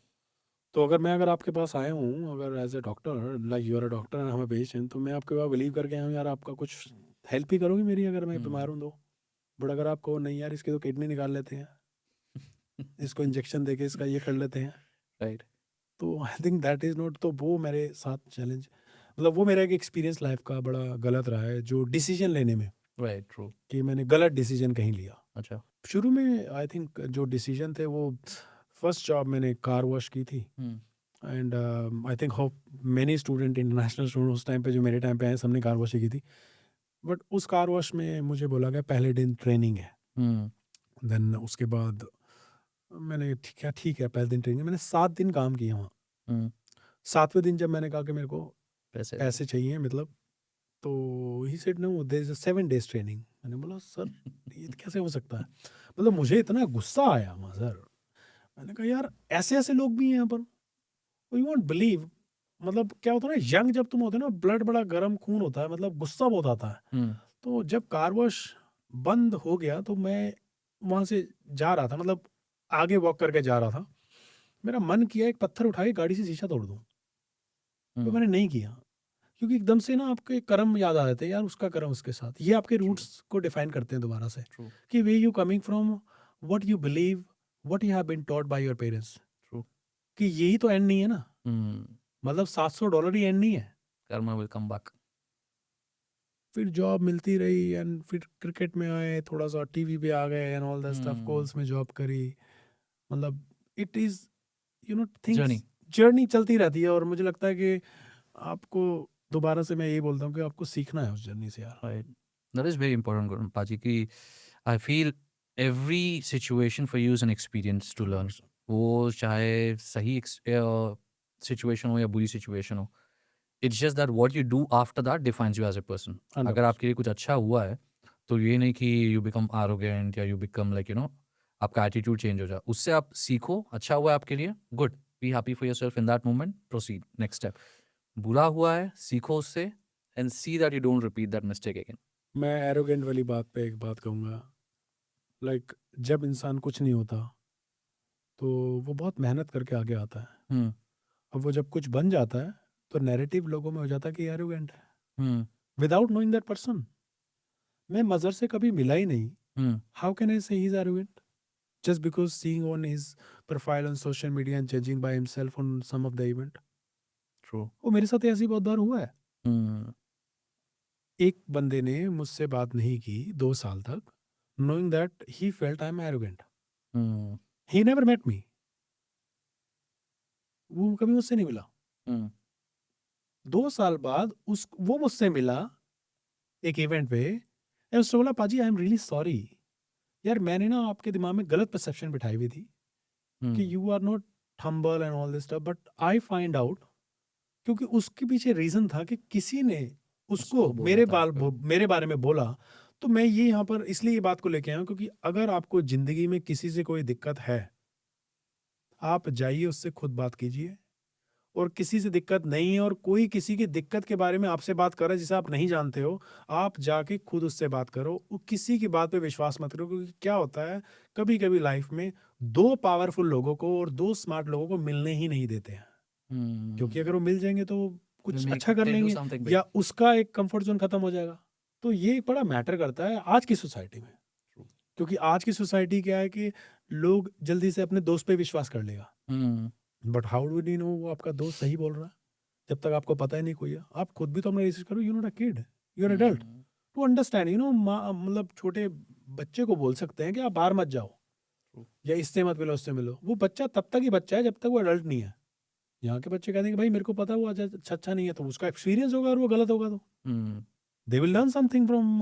तो अगर आपके पास आया हूँ, अगर as a doctor, like you are a doctor and I am a patient, तो मैं आपके पास बिलीव करके आया हूँ यार, आपका कुछ हेल्प ही करोगे मेरी अगर मैं बीमार हुँ। हूँ तो। बट अगर आप कहो नहीं यार इसकी तो किडनी निकाल लेते हैं, इसको इंजेक्शन देके इसका ये कर लेते हैं, राइट, तो I think that is not, तो वो मेरे साथ चैलेंज, मतलब वो मेरा एक एक्सपीरियंस लाइफ का बड़ा गलत रहा है जो डिसीजन लेने में, राइट, ट्रू। कि मैंने गलत डिसीजन कहीं लिया। अच्छा। शुरू में आई थिंक जो डिसीजन थे वो, फर्स्ट जॉब मैंने कार वॉश की थी, hmm, and I think hope many student, international student उस टाइम पे जो मेरे टाइम पे आए, सबने कार वॉश ही की थी। बट उस कार वॉश में मुझे बोला गया पहले दिन ट्रेनिंग है। हुँ, देन उसके बाद मैंने ठीक है पहले दिन ट्रेनिंग, मैंने 7 दिन काम किया वहाँ। हुँ, 7वें दिन जब मैंने कहा कि मेरे को पैसे दे। पैसे चाहिए, मतलब, तो he said no there is a 7 days training. मैंने बोला सर ये कैसे हो सकता है? मतलब मुझे इतना गुस्सा आया वहाँ सर। मैंने कहा यार ऐसे ऐसे लोग भी हैं यहाँ पर, यू वोंट बिलीव। मतलब क्या होता है ना, यंग जब तुम होते हो ना, ब्लड बड़ा गर्म खून होता है, मतलब गुस्सा बहुत आता है। हुँ, तो जब कार वॉश बंद हो गया तो मैं वहाँ से जा रहा था, मतलब आगे वॉक करके जा रहा था। मेरा मन किया एक पत्थर उठा के गाड़ी से शीशा तोड़ दूँ, पर हुँ, मैंने नहीं किया। क्योंकि एकदम से ना आपके कर्म याद आ जाते हैं यार, उसका कर्म उसके साथ। ये आपके ट्रू, रूट्स को डिफाइन करते हैं दोबारा से, ट्रू, कि way you coming from, what you believe, what you have been taught by your parents, true. कि यही तो एंड नहीं है ना। हुँ, मतलब $700 ही एंड नहीं है। Karma will come back. फिर जॉब मिलती रही एंड फिर क्रिकेट में आए, थोड़ा सा टीवी पे आ गए and all that stuff, hmm, calls में जॉब करी। मतलब it is, you know, things, journey, journey चलती रहती है। और मुझे लगता है कि आपको, दोबारा से मैं यही बोलता हूँ कि आपको सीखना है उस जर्नी से यार। Right. That is very important पाजी कि I feel every situation for you is an experience to learn. 100%। वो चाहे सही सिचुएशन हो या बुरी सिचुएशन हो। It's just that what you do after that defines you as a person. अगर 100%। आपके लिए कुछ अच्छा हुआ है, तो ये नहीं कि यू बिकम एरोगेंट या यू बिकम लाइक आपका एटीट्यूड चेंज हो जाए। उससे आप सीखो, अच्छा हुआ है आपके लिए, good, be happy for yourself in that moment, proceed, next step. बुरा हुआ है, सीखो उससे and see that you don't repeat that mistake again. मैं एरोगेंट वाली बात पे एक बात कहूँगा, लाइक जब इंसान कुछ नहीं होता तो वो बहुत मेहनत करके आगे आता है। हुँ, अब वो जब कुछ बन जाता है तो नैरेटिव लोगों में हो जाता है कि एरोगेंट है, हुँ, विदाउट नोइंग दैट पर्सन। मैं मजर से कभी मिला ही नहीं, हुँ, हाउ कैन आई से he is arrogant just because seeing on his profile on social media and judging by himself on some of the event? True. वो मेरे साथ ऐसी बहुत बार हुआ है। हुँ, एक बंदे ने मुझसे बात नहीं की 2 साल तक, knowing that he felt I'm arrogant. Hmm, He never met me. वो कभी मुझसे नहीं मिला। हुँ, 2 साल बाद उस वो मुझसे मिला एक इवेंट पे, एंड उसने बोला पाजी आई एम रियली सॉरी, यार मैंने ना आपके दिमाग में गलत परसेप्शन बिठाई हुई थी हुँ, कि you are not humble and all this stuff, but I find out, क्योंकि उसके पीछे रीजन था कि किसी ने उसको उसको बोला था आपको। मेरे बारे में बोला। तो मैं ये यहाँ पर इसलिए ये बात को लेके आया हूँ, क्योंकि अगर आपको जिंदगी में किसी से कोई दिक्कत है, आप जाइए उससे खुद बात कीजिए। और किसी से दिक्कत नहीं है और कोई किसी की दिक्कत के बारे में आपसे बात कर रहा है जिसे आप नहीं जानते हो, आप जाके खुद उससे बात करो। वो किसी की बात पे विश्वास मत करो, क्योंकि क्या होता है, कभी कभी लाइफ में 2 पावरफुल लोगों को और 2 स्मार्ट लोगों को मिलने ही नहीं देते हैं। क्योंकि हुँ, अगर वो मिल जाएंगे तो वो विल कुछ मेक अच्छा कर दे डू लेंगे, समथिंग बिग। या उसका एक कंफर्ट जोन खत्म हो जाएगा। तो ये बड़ा मैटर करता है आज की सोसाइटी में। ट्रू। क्योंकि आज की सोसाइटी क्या है कि लोग जल्दी से अपने दोस्त पे विश्वास कर लेगा। Hmm, but how do you know वो आपका दोस्त सही बोल रहा है जब तक आपको पता ही नहीं कोई है? आप खुद भी तो अपना रिसर्च करो, you not a kid, you are adult हुँ, टू अंडरस्टैंड, यू नो। मतलब छोटे बच्चे को बोल सकते हैं कि आप बाहर मत जाओ, ट्रू। या इससे मत मिलो उससे मिलो। वो बच्चा तब तक ही बच्चा है जब तक वो एडल्ट नहीं है। यहाँ के बच्चे कहते हैं कि भाई मेरे को पता है वो आज अच्छा नहीं है, तो उसका एक्सपीरियंस होगा और वो गलत होगा, तो hmm, they will learn something from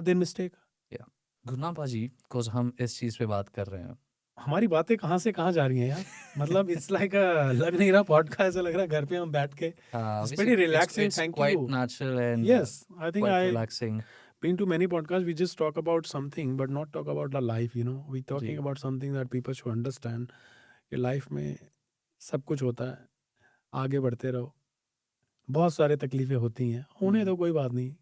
their mistake. या गुरनाम पाजी, बिकॉज़ हम इस चीज़ पे बात कर रहे हैं। हमारी बातें कहाँ से कहाँ जा रही हैं यार। मतलब इट्स लाइक लग नहीं रहा पॉडकास्ट, ऐसा लग रहा है घर पे हम बैठ के, it's Obviously, very it's relaxing, it's thank quite you. natural and yes, I think quite I relaxing. been to many podcasts, we just talk about something but not talk about the life, you know, we talking जी, about something that people should understand, कि लाइफ में सब कुछ होता है, आगे बढ़ते रहो, बहुत सारे तकलीफें होती हैं, होने दो, कोई बात नहीं।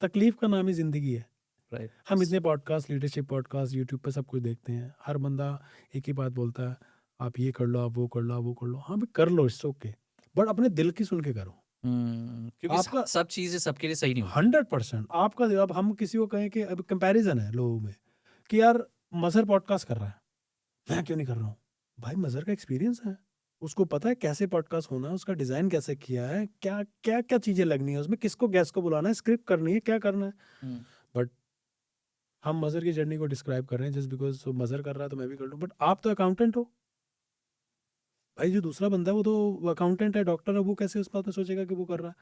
तकलीफ का नाम ही ज़िंदगी है। राइट। हम इतने पॉडकास्ट, लीडरशिप पॉडकास्ट यूट्यूब पे सब कुछ देखते हैं, हर बंदा एक ही बात बोलता है, आप ये कर लो, आप वो कर लो, आप वो कर लो। हाँ भाई कर लो, इट्स ओके, बट अपने दिल की सुन के करो। क्योंकि आपका सब चीजें सबके लिए सही नहीं होती। 100% आपका, अब हम किसी को कहें कि अब कंपैरिजन है लोगों में कि यार मजहर पॉडकास्ट कर रहा है, मैं क्यों नहीं कर रहा हूँ? भाई मजहर का एक्सपीरियंस है, उसको पता है कैसे पॉडकास्ट होना है, उसका डिजाइन कैसे किया है, क्या क्या क्या चीजें लगनी है उसमें, किसको गेस्ट को बुलाना है, स्क्रिप्ट करनी है, क्या करना है। हम्म, बट हम मजहर की जर्नी को डिस्क्राइब कर रहे हैं जस्ट बिकॉज मजहर कर रहा है तो मैं भी कर लूँ। बट आप तो अकाउंटेंट हो भाई, जो दूसरा बंदा है वो तो अकाउंटेंट है, डॉक्टर है, वो कैसे उस बात में सोचेगा कि वो कर रहा है?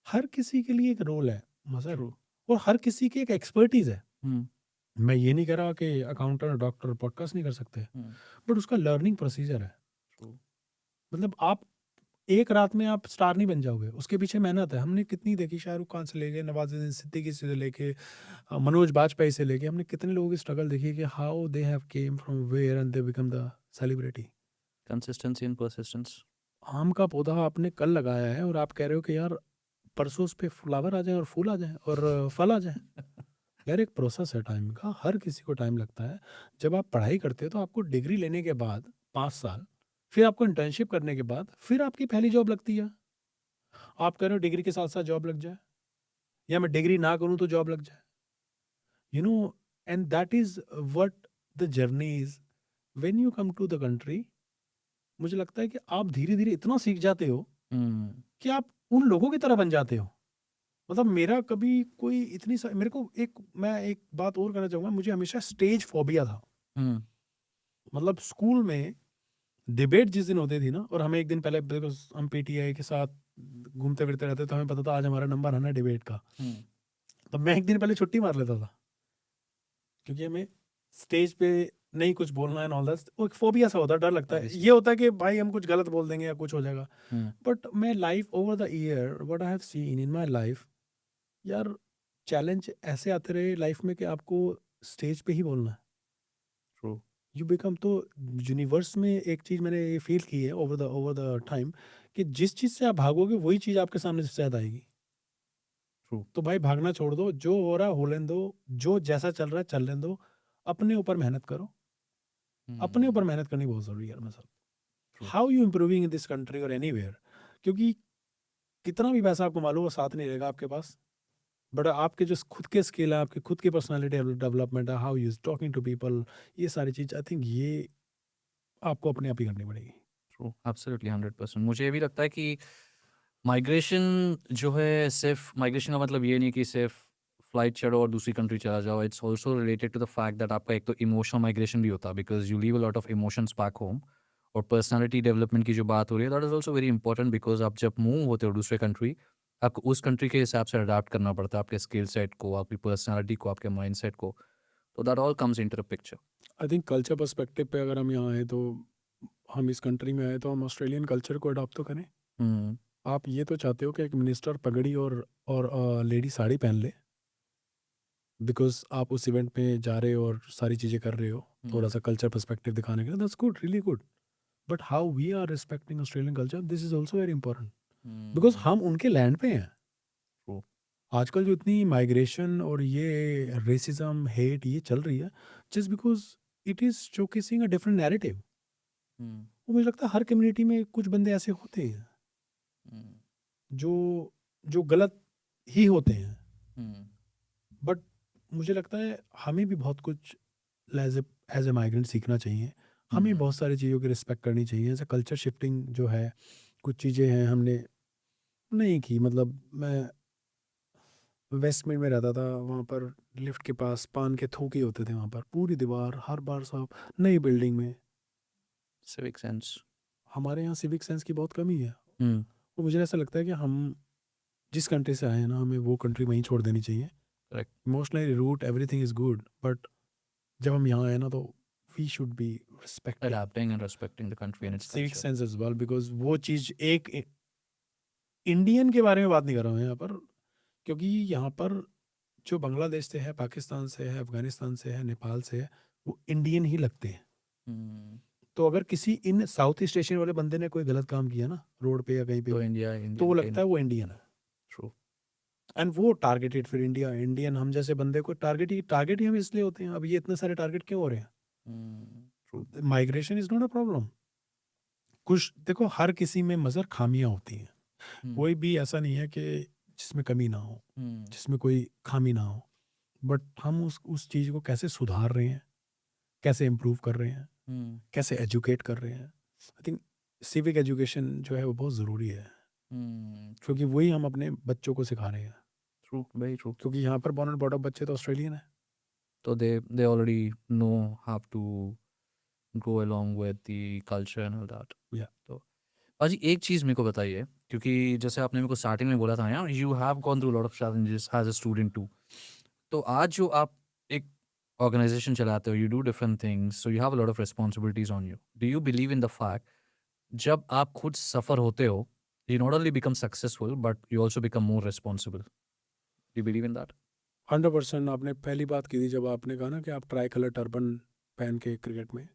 हर किसी के लिए एक रोल है मजहर, ट्रू। और हर किसी की एक एक्सपर्टीज है। हम्म, मैं ये नहीं कह रहा कि अकाउंटेंट और डॉक्टर पॉडकास्ट नहीं कर सकते, हम्म, बट उसका लर्निंग प्रोसीजर है। ट्रू। मतलब आप एक रात में आप स्टार नहीं बन जाओगे, उसके पीछे मेहनत है। हमने कितनी देखी, शाहरुख खान से लेके नवाजुद्दीन सिद्दीकी से लेके मनोज बाजपेयी से लेके, हमने कितने लोगों की स्ट्रगल देखी कि how they have came from where and they become the celebrity. Consistency and persistence. आम का पौधा आपने कल लगाया है और आप कह रहे हो कि यार परसों उस पे फ्लावर आ जाए और फूल आ जाए और फल आ जाए। यार एक प्रोसेस है टाइम का, हर किसी को टाइम लगता है। जब आप पढ़ाई करते हो तो आपको डिग्री लेने के बाद 5 साल, फिर आपको इंटर्नशिप करने के बाद फिर आपकी पहली जॉब लगती है। आप कह रहे हो डिग्री के साथ साथ जॉब लग जाए, या मैं डिग्री ना करूं तो जॉब लग जाए, you know. And that is what the journey is when you come to the country. मुझे लगता है कि आप धीरे धीरे इतना सीख जाते हो हम्म, कि आप उन लोगों की तरह बन जाते हो। मतलब मेरा कभी कोई मेरे को मैं एक बात और कहना चाहूंगा, मुझे हमेशा स्टेज फोबिया था। हम्म, मतलब स्कूल में डिबेट जिस दिन होती थी ना, और हमें एक दिन पहले, बिकॉज हम पीटीआई के साथ घूमते फिरते रहते, तो हमें पता था आज हमारा नंबर आना डिबेट का। हम्म, तो मैं एक दिन पहले छुट्टी मार लेता था, क्योंकि हमें स्टेज पे नहीं कुछ बोलना है, ऑल दैट। वो एक फोबिया सा होता है, डर लगता है, obviously। ये होता है कि भाई हम कुछ गलत बोल देंगे या कुछ हो जाएगा। हम्म, बट मैं life over the year what I have seen in my life, यार चैलेंज ऐसे आते रहे लाइफ में कि आपको स्टेज पे ही बोलना है। ट्रू। यू बिकम तो यूनिवर्स में एक चीज मैंने ये फील की है ओवर द टाइम, कि जिस चीज से आप भागोगे वही चीज आपके सामने से शायद आएगी। ट्रू। तो भाई भागना छोड़ दो, जो हो रहा है हो लेने दो, जो जैसा चल रहा है चल लेने दो, अपने ऊपर मेहनत करो। अपने ऊपर मेहनत करनी बहुत जरूरी है मतलब। True. How you improving in this country और एनीवेयर, क्योंकि कितना भी पैसा आपको मालूम वो साथ नहीं रहेगा आपके पास। बट आपके जो खुद के स्किल है, आपकी खुद की पर्सनालिटी डेवलपमेंट है, how you talking to people, ये सारी चीज आई थिंक ये आपको अपने आप ही करनी पड़ेगी। True, absolutely 100%। मुझे ये भी लगता है कि माइग्रेशन जो है, सिर्फ माइग्रेशन का मतलब ये नहीं कि सिर्फ फ्लाइट चढ़ो और दूसरी कंट्री चला जाओ। It's also related to the fact that आपका एक तो इमोशनल माइग्रेशन भी होता है, because you leave a lot of emotions back home. और पर्सनालिटी डेवलपमेंट की जो बात हो रही है, that is also very important, because आप जब मूव होते हो दूसरे कंट्री, आपको उस कंट्री के हिसाब से अडाप्ट करना पड़ता है, आपके स्किल सेट को, आपकी पर्सनालिटी को, आपके माइंड सेट को। तो that all comes into the picture. I think culture perspective पे अगर हम यहाँ आए तो, हम इस कंट्री में आए तो हम ऑस्ट्रेलियन कल्चर को अडॉप्ट तो करें। हम्म, आप ये तो चाहते हो कि एक मिनिस्टर पगड़ी और लेडी साड़ी पहन ले, बिकॉज आप उस इवेंट में जा रहे हो और सारी चीज़ें कर रहे हो, थोड़ा सा कल्चर पर्सपेक्टिव दिखाने के लिए, that's good, really good. But how we are respecting Australian culture, this is also very important, because हम उनके लैंड पे हैं। ट्रू। आजकल जो इतनी माइग्रेशन और ये रेसिज्म हेट ये चल रही है, just because it is showcasing a different narrative. वो मुझे लगता है हर कम्युनिटी में कुछ बंदे ऐसे होते हैं जो जो गलत ही होते हैं। बट मुझे लगता है हमें भी बहुत कुछ एज ए माइग्रेंट सीखना चाहिए। हमें बहुत सारी चीज़ों की रिस्पेक्ट करनी चाहिए। जैसे कल्चर शिफ्टिंग जो है, कुछ चीज़ें हैं हमने नहीं की। मतलब मैं वेस्टमिंट में रहता था, वहाँ पर लिफ्ट के पास पान के थोके होते थे, वहाँ पर पूरी दीवार हर बार साफ। नई बिल्डिंग में सिविक सेंस। हमारे यहाँ सिविक सेंस की बहुत कमी है। हम्म, तो मुझे ऐसा लगता है कि हम जिस कंट्री से आए हैं ना, हमें वो कंट्री वहीं छोड़ देनी चाहिए। Correct. Emotionally root everything is good, but जब हम यहाँ आए ना तो we should be respecting Adapting and respecting the country and its civic culture. Sense as well, because वो चीज़ एक इंडियन के बारे में बात नहीं कर रहा हूँ यहाँ पर, क्योंकि यहाँ पर जो बांग्लादेश से है, पाकिस्तान से है, अफगानिस्तान से है, नेपाल से है, वो इंडियन ही लगते हैं। Hmm. तो अगर किसी इन साउथ ईस्ट एशियन वाले बंदे ने कोई गलत काम किया ना रोड पे या कहीं पे तो भी, इंडिया तो वो इंडियन लगता है वो इंडियन है। ट्रू एंड वो टारगेटेड फिर इंडियन हम जैसे बंदे को टारगेट ही हम इसलिए होते हैं। अब ये इतने सारे टारगेट क्यों हो रहे ट्रू हैं? Migration is not a problem. कुछ देखो, हर किसी में मजर खामियां होती हैं, कोई भी ऐसा नहीं है कि जिसमें कमी ना हो, जिसमें कोई खामी ना हो। बट हम उस चीज को कैसे सुधार रहे हैं, कैसे इम्प्रूव कर रहे हैं, कैसे एजुकेट कर रहे हैं। आई थिंक सिविक एजुकेशन जो है वो बहुत ज़रूरी है, क्योंकि वही हम अपने बच्चों को सिखा रहे हैं। ट्रू वेरी ट्रू क्योंकि यहाँ पर बॉर्न एंड ब्रॉट अप बच्चे तो ऑस्ट्रेलियन है। तो they already know how to go along with the culture and all that Yeah. तो पाजी एक चीज़ मेरे को बताइए क्योंकि जैसे आपने मेरे को स्टार्टिंग में बोला था यार you have gone through lot of challenges as a student too तो आज जो आप एक ऑर्गेनाइजेशन चलाते हो you do different things so you have a lot of responsibilities on you do you believe in the fact जब आप खुद सफ़र होते हो you not only become successful but you also become more responsible you believe in that 100% आपने पहली बात की थी जब आपने कहा ना कि आप ट्राई कलर टर्बन पहन के क्रिकेट में,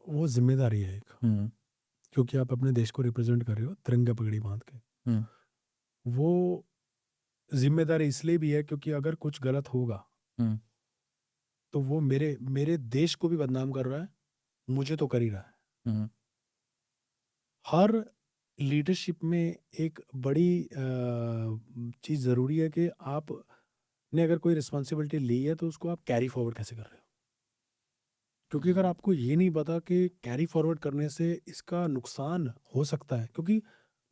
वो जिम्मेदारी है एक, क्योंकि आप अपने देश को रिप्रेजेंट कर रहे हो तिरंगा पगड़ी बांध के। वो जिम्मेदारी इसलिए भी है क्योंकि अगर कुछ गलत होगा तो वो मेरे मेरे देश को भी बदनाम कर रहा है, मुझे तो कर ही रहा है। हर लीडरशिप में एक बड़ी चीज़ ज़रूरी है कि आप ने अगर कोई रिस्पॉन्सिबिलिटी ली है तो उसको आप कैरी फॉरवर्ड कैसे कर रहे हो। क्योंकि अगर आपको ये नहीं पता कि कैरी फॉरवर्ड करने से इसका नुकसान हो सकता है, क्योंकि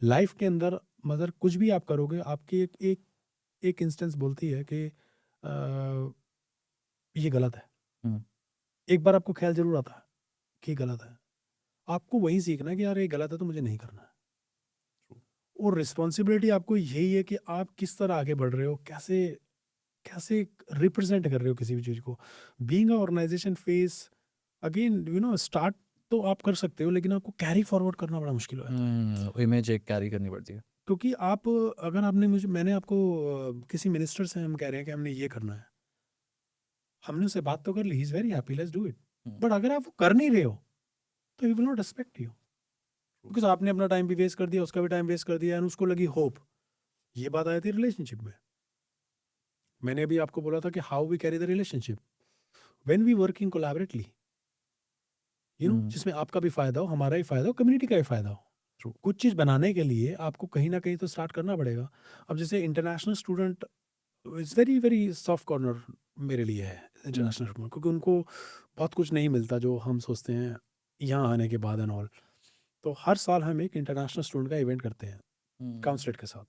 लाइफ के अंदर मगर कुछ भी आप करोगे आपकी एक एक एक इंस्टेंस बोलती है कि ये गलत है। एक बार आपको ख्याल जरूर आता है कि गलत है, आपको वही सीखना है कि यार ये गलत है तो मुझे नहीं करना है। और रिस्पॉन्सिबिलिटी आपको यही है कि आप किस तरह आगे बढ़ रहे हो, कैसे कैसे रिप्रेजेंट कर रहे हो किसी भी चीज़ को। Being a organisation face again start तो आप कर सकते हो, लेकिन आपको कैरी फॉरवर्ड करना बड़ा मुश्किल है। इमेज एक कैरी करनी पड़ती है क्योंकि आप अगर मैंने आपको किसी मिनिस्टर से हम कह रहे हैं कि हमने ये करना है, हमने उससे बात तो कर ली, he is very happy, let's do it. But अगर आप वो कर नहीं रहे हो तो he will not respect you, because आपने अपना टाइम भी वेस्ट कर दिया, उसका भी टाइम वेस्ट कर दिया, एंड उसको लगी होप। ये बात आई थी रिलेशनशिप में। मैंने अभी आपको बोला था कि how we carry the relationship when we working collaboratively, जिसमें आपका भी फायदा हो, हमारा भी फायदा हो, कम्युनिटी का भी फायदा हो। कुछ चीज़ बनाने के लिए आपको कहीं ना कहीं तो स्टार्ट करना पड़ेगा। अब जैसे international student it's very very soft corner मेरे लिए है इंटरनेशनल स्टूडेंट, क्योंकि उनको बहुत कुछ नहीं मिलता जो हम सोचते हैं यहाँ आने के बाद एंड ऑल। तो हर साल हम एक इंटरनेशनल स्टूडेंट का इवेंट करते हैं काउंसलेट के साथ,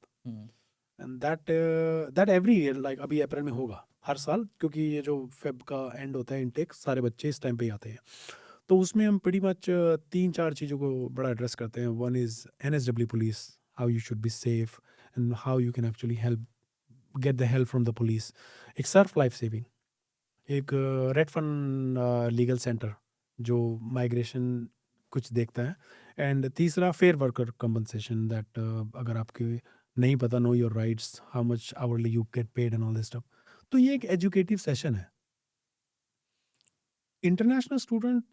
and that every year, like अभी अप्रैल में होगा हर साल, क्योंकि ये जो फेब का एंड होता है इनटेक, सारे बच्चे इस टाइम पे ही आते हैं। तो उसमें हम pretty much 3-4 चीज़ों को बड़ा एड्रेस करते हैं। One is NSW police, how you should be safe and how you can actually help get the help from the police. एक सर्फ लाइफ सेविंग, एक रेड फंड लीगल सेंटर जो माइग्रेशन कुछ देखता है, एंड तीसरा फेयर वर्कर कंपनसेशन, दैट अगर आपके नहीं पता know your rights, how much hourly you get paid and all this stuff. तो ये एक एजुकेटिव सेशन है। इंटरनेशनल स्टूडेंट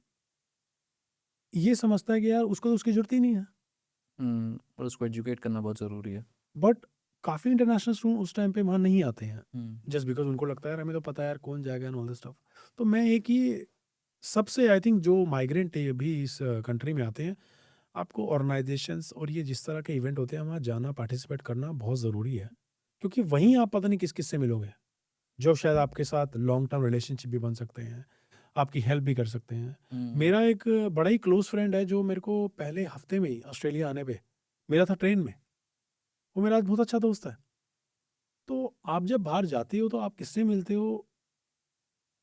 ये समझता है कि यार उसको तो उसकी जरूरत ही नहीं है, और उसको एजुकेट करना बहुत ज़रूरी है बट काफ़ी इंटरनेशनल स्टूडेंट उस टाइम पे वहाँ नहीं आते हैं, जस्ट बिकॉज उनको लगता है यार हमें तो पता है यार कौन जाएगा एंड ऑल दिस स्टफ। तो मैं एक ही सबसे आई थिंक जो माइग्रेंट भी इस कंट्री में आते हैं, आपको ऑर्गेनाइजेशंस और ये जिस तरह के इवेंट होते हैं वहाँ जाना, पार्टिसिपेट करना बहुत ज़रूरी है, क्योंकि वहीं आप पता नहीं किस किस से मिलोगे जो शायद आपके साथ लॉन्ग टर्म रिलेशनशिप भी बन सकते हैं, आपकी हेल्प भी कर सकते हैं। मेरा एक बड़ा ही क्लोज फ्रेंड है जो मेरे को पहले हफ्ते में ही ऑस्ट्रेलिया आने पे मिला था ट्रेन में, वो मेरा आज बहुत अच्छा दोस्त है। तो आप जब बाहर जाते हो तो आप किससे मिलते हो,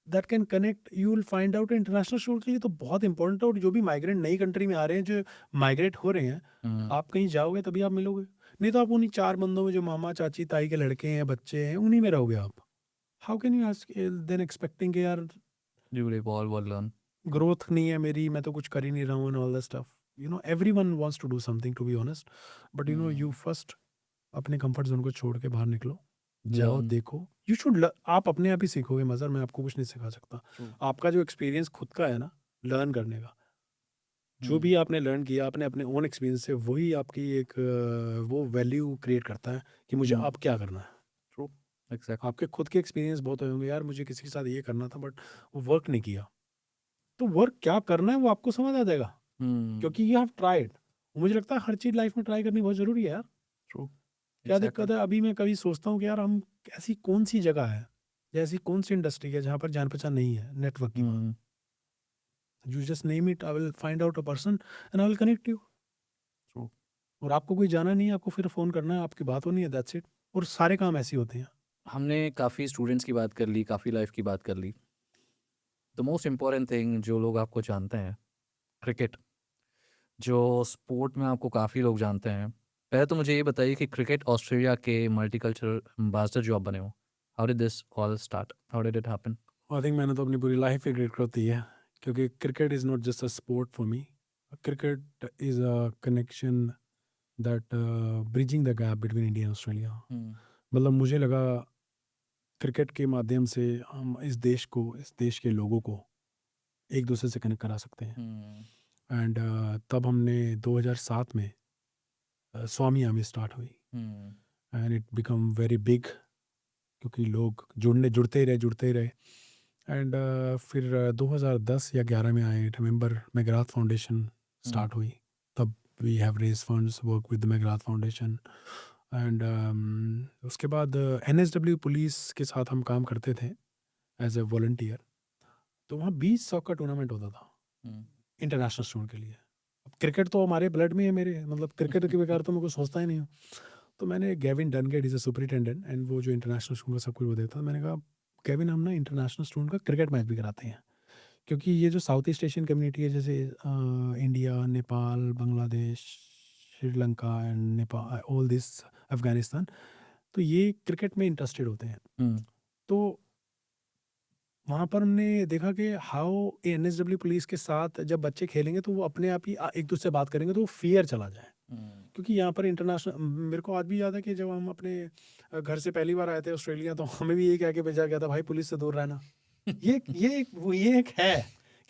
that can connect, you will find out. International student के लिए तो बहुत इंपॉर्टेंट है, और जो भी माइग्रेंट नई कंट्री में आ रहे हैं, जो माइग्रेट हो रहे हैं, आप कहीं जाओगे तभी आप मिलोगे, नहीं तो आप उन्हीं 4 बंदों में जो मामा चाची ताई के लड़के हैं, बच्चे हैं, उन्हीं में रहोगे आप। How can you ask then expecting यार यू विल इवॉल्व और लर्न ग्रोथ नहीं है मेरी, मैं तो कुछ कर ही नहीं रहा हूँ and all that stuff. Everyone wants to do something, to be honest, but you first अपने कंफर्ट जोन को छोड़ के बाहर निकलो, जाओ, देखो। यू शुड, आप अपने आप ही सीखोगे मज़र, मैं आपको कुछ नहीं सिखा सकता। आपका जो एक्सपीरियंस खुद का है ना लर्न करने का, जो भी आपने लर्न किया आपने अपने ओन एक्सपीरियंस से, वही आपकी एक वो वैल्यू क्रिएट करता है कि मुझे अब क्या करना है। True, exact. आपके खुद के एक्सपीरियंस बहुत होंगे, यार मुझे किसी के साथ ये करना था बट वो वर्क नहीं किया, तो वर्क क्या करना है वो आपको समझ आ जाएगा, क्योंकि यू हैव ट्राइड। मुझे लगता है हर चीज़ लाइफ में ट्राई करनी बहुत ज़रूरी है यार। ट्रू, क्या दिक्कत है, अभी मैं कभी सोचता हूँ कि यार हम ऐसी कौन सी जगह है या ऐसी कौन सी इंडस्ट्री है जहाँ पर जान पहचान नहीं है, नेटवर्क की बात। You just name it, I will find out a person and I will connect you. True. और आपको कोई जाना नहीं है, आपको फिर फ़ोन करना है, आपकी बात होनी है, दैट्स इट। और सारे काम ऐसे ही होते हैं। हमने काफ़ी स्टूडेंट्स की बात कर ली, काफ़ी लाइफ की बात कर ली। द मोस्ट इम्पॉर्टेंट थिंग जो लोग आपको जानते हैं, क्रिकेट, जो स्पोर्ट में आपको काफ़ी लोग जानते हैं। पहले तो मुझे ये बताइए कि क्रिकेट ऑस्ट्रेलिया के मल्टीकल्चरल एम्बेसडर जो आप बने हो, how did this all start, how did it happen? I think मैंने तो अपनी पूरी लाइफ ही क्रिकेट होती है, क्योंकि cricket is not just a sport for me. Cricket is a connection that bridging the gap between India and Australia. मतलब मुझे लगा क्रिकेट के माध्यम से हम इस देश को, इस देश के लोगों को एक दूसरे से कनेक्ट करा सकते हैं। एंड तब हमने 2007 में स्वामी आर्मी स्टार्ट हुई and it become very big, क्योंकि लोग जुड़ते ही रहे। एंड फिर 2010 या 11 में I remember McGrath foundation start हुई। तब we have raise funds, work with the McGrath foundation. And उसके बाद NSW पुलिस के साथ हम काम करते थे एज ए वॉलंटियर। तो वहाँ 20 सॉकर टूर्नामेंट होता था इंटरनेशनल स्टूडेंट के लिए। अब क्रिकेट तो हमारे ब्लड में है मेरे, मतलब क्रिकेट के बगैर तो मैं कुछ सोचता ही नहीं हूँ। तो मैंने Gavin Dungate is a superintendent and वो जो इंटरनेशनल स्टूडेंट का सब कुछ वो देता था, मैंने कहा केविन हम ना इंटरनेशनल स्टूडेंट का क्रिकेट मैच भी कराते हैं, क्योंकि ये जो साउथ ईस्ट एशियन कम्युनिटी है, जैसे India, Nepal, Bangladesh, Sri Lanka and Nepal, all this, Afghanistan, तो ये क्रिकेट में इंटरेस्टेड होते हैं। तो वहाँ पर हमने देखा कि हाउ NSW पुलिस के साथ जब बच्चे खेलेंगे तो वो अपने आप ही एक दूसरे से बात करेंगे तो वो फियर चला जाए। क्योंकि यहाँ पर इंटरनेशनल, मेरे को आज भी याद है कि जब हम अपने घर से पहली बार आए थे ऑस्ट्रेलिया, तो हमें भी ये कह के भेजा गया था, भाई पुलिस से दूर रहना। ये एक है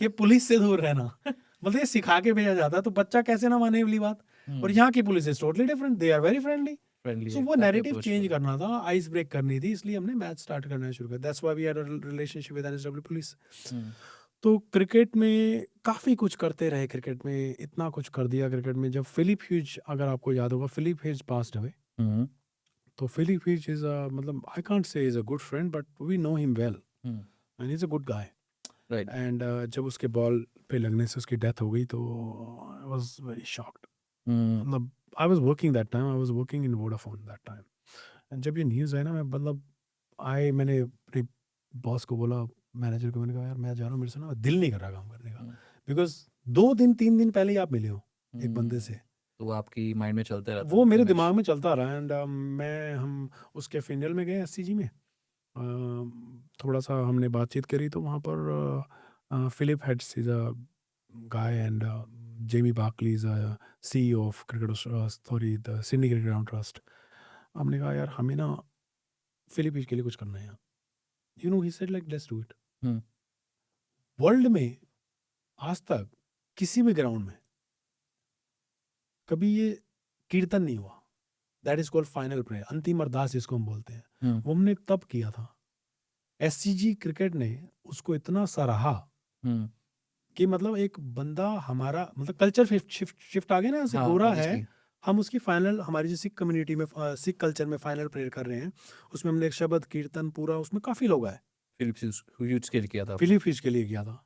कि पुलिस से दूर रहना मतलब ये सिखा के भेजा जाता है, तो बच्चा कैसे ना माने वाली बात। और यहाँ की police is totally different, they are very friendly. So वो नैरेटिव चेंज करना था, आइस ब्रेक करनी थी, इसलिए हमने मैच स्टार्ट करना शुरू किया। That's why we had a relationship with NSW police. तो क्रिकेट में काफ़ी कुछ करते रहे, क्रिकेट में इतना कुछ कर दिया क्रिकेट में। जब फिलिप ह्यूज, अगर आपको याद होगा, फिलिप ह्यूज पास्ड अवे। तो फिलिप ह्यूज इज मतलब I can't say is a good friend, but we know him well and he is a good guy, right. And जब उसके बॉल पे लगने से उसकी डेथ हो गई तो आई वाज वेरी शॉक्ड। मतलब I was working that time, I was working in Vodafone that time. And जब ये न्यूज़ है ना, मैं मतलब मैंने अपने बॉस को बोला, मैनेजर को, मैंने कहा यार मैं जा रहा हूँ, मेरे से ना दिल नहीं कर रहा काम करने का, बिकॉज 2 दिन 3 दिन पहले ही आप मिले हो एक बंदे से, तो वो आपकी माइंड में चलते रहता वो है, मेरे image। दिमाग में चलता रहा। एंड हम उसके फिनल में गए SCG में, थोड़ा सा हमने बातचीत करी, तो वहाँ पर Philip Heads is a guy and Jamie Barclay is a CEO of cricket, sorry, the Sydney Cricket Ground Trust. हमने कहा यार हमें ना फिलिप के लिए कुछ करना है, you know, he said like let's do it. World में आज तक किसी भी ग्राउंड में कभी ये कीर्तन नहीं हुआ, that is called final prayer, अंतिम अरदास जिसको हम बोलते हैं, वो हमने तब किया था। SCG क्रिकेट ने उसको इतना सराहा कि मतलब एक बंदा हमारा, मतलब कल्चर शिफ्ट आ गया ना, ऐसे हो रहा है। हम उसकी फाइनल, हमारी जो सिख कम्युनिटी में, सिख कल्चर में फाइनल प्रेयर कर रहे हैं, उसमें हमने एक शब्द कीर्तन पूरा, उसमें काफ़ी लोग आए, फिलिप ह्यूज के लिए किया था। फिलिप ह्यूज के लिए किया था।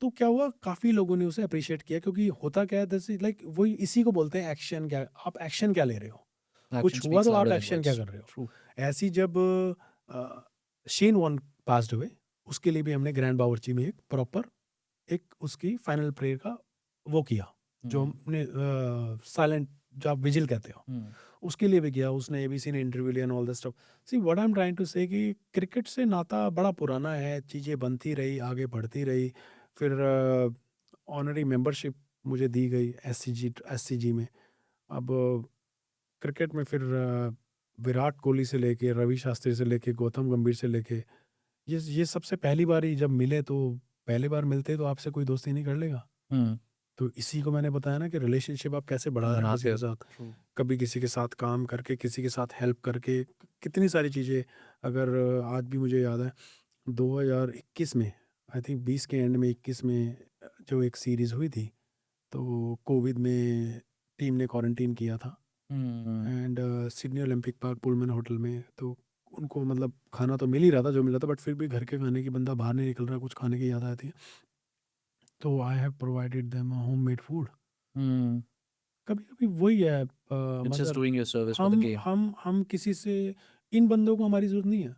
तो क्या हुआ, काफ़ी लोगों ने उसे अप्रिशिएट किया, क्योंकि होता क्या है, दिस इज लाइक, वही इसी को बोलते हैं एक्शन। क्या आप एक्शन क्या ले रहे हो, कुछ हुआ तो आप एक्शन क्या कर रहे हो। ऐसी जब शेन वॉर्न पास्ड हुए, उसके लिए भी हमने ग्रैंड बावर्ची में एक प्रॉपर एक उसकी फाइनल प्रेयर का वो किया, जो हमने साइलेंट, जो आप विजिल कहते हो, उसके लिए भी किया। उसने ABC ने इंटरव्यू लिया, all the stuff. See what I am trying to say कि क्रिकेट से नाता बड़ा पुराना है, चीज़ें बनती रही, आगे बढ़ती रही। फिर ऑनरी मेंबरशिप मुझे दी गई SCG में। अब क्रिकेट में फिर विराट कोहली से लेके, रवि शास्त्री से लेके, गौतम गंभीर से लेके, ये सबसे पहली बार ही जब मिले, तो पहली बार मिलते तो आपसे कोई दोस्ती नहीं कर लेगा। तो इसी को मैंने बताया ना कि रिलेशनशिप आप कैसे बढ़ा रहे हैं किसी बनाते के हो। साथ, True. कभी किसी के साथ काम करके, किसी के साथ हेल्प करके, कितनी सारी चीज़ें। अगर आज भी मुझे याद है 2021 में, आई थिंक 20 के एंड में 21 में जो एक सीरीज़ हुई थी, तो कोविड में टीम ने क्वारंटीन किया था Hmm. And Sydney Olympic Park Pullman hotel में। तो उनको मतलब खाना तो मिल ही रहा था जो मिल रहा था, बट फिर भी घर के खाने की, बंदा बाहर नहीं निकल रहा, कुछ खाने की याद आती है, तो I have provided them home made food. Hmm. कभी कभी वही है It's just मगर doing your service for the हम game. हम हम किसी से, इन बंदों को हमारी ज़रूरत नहीं है,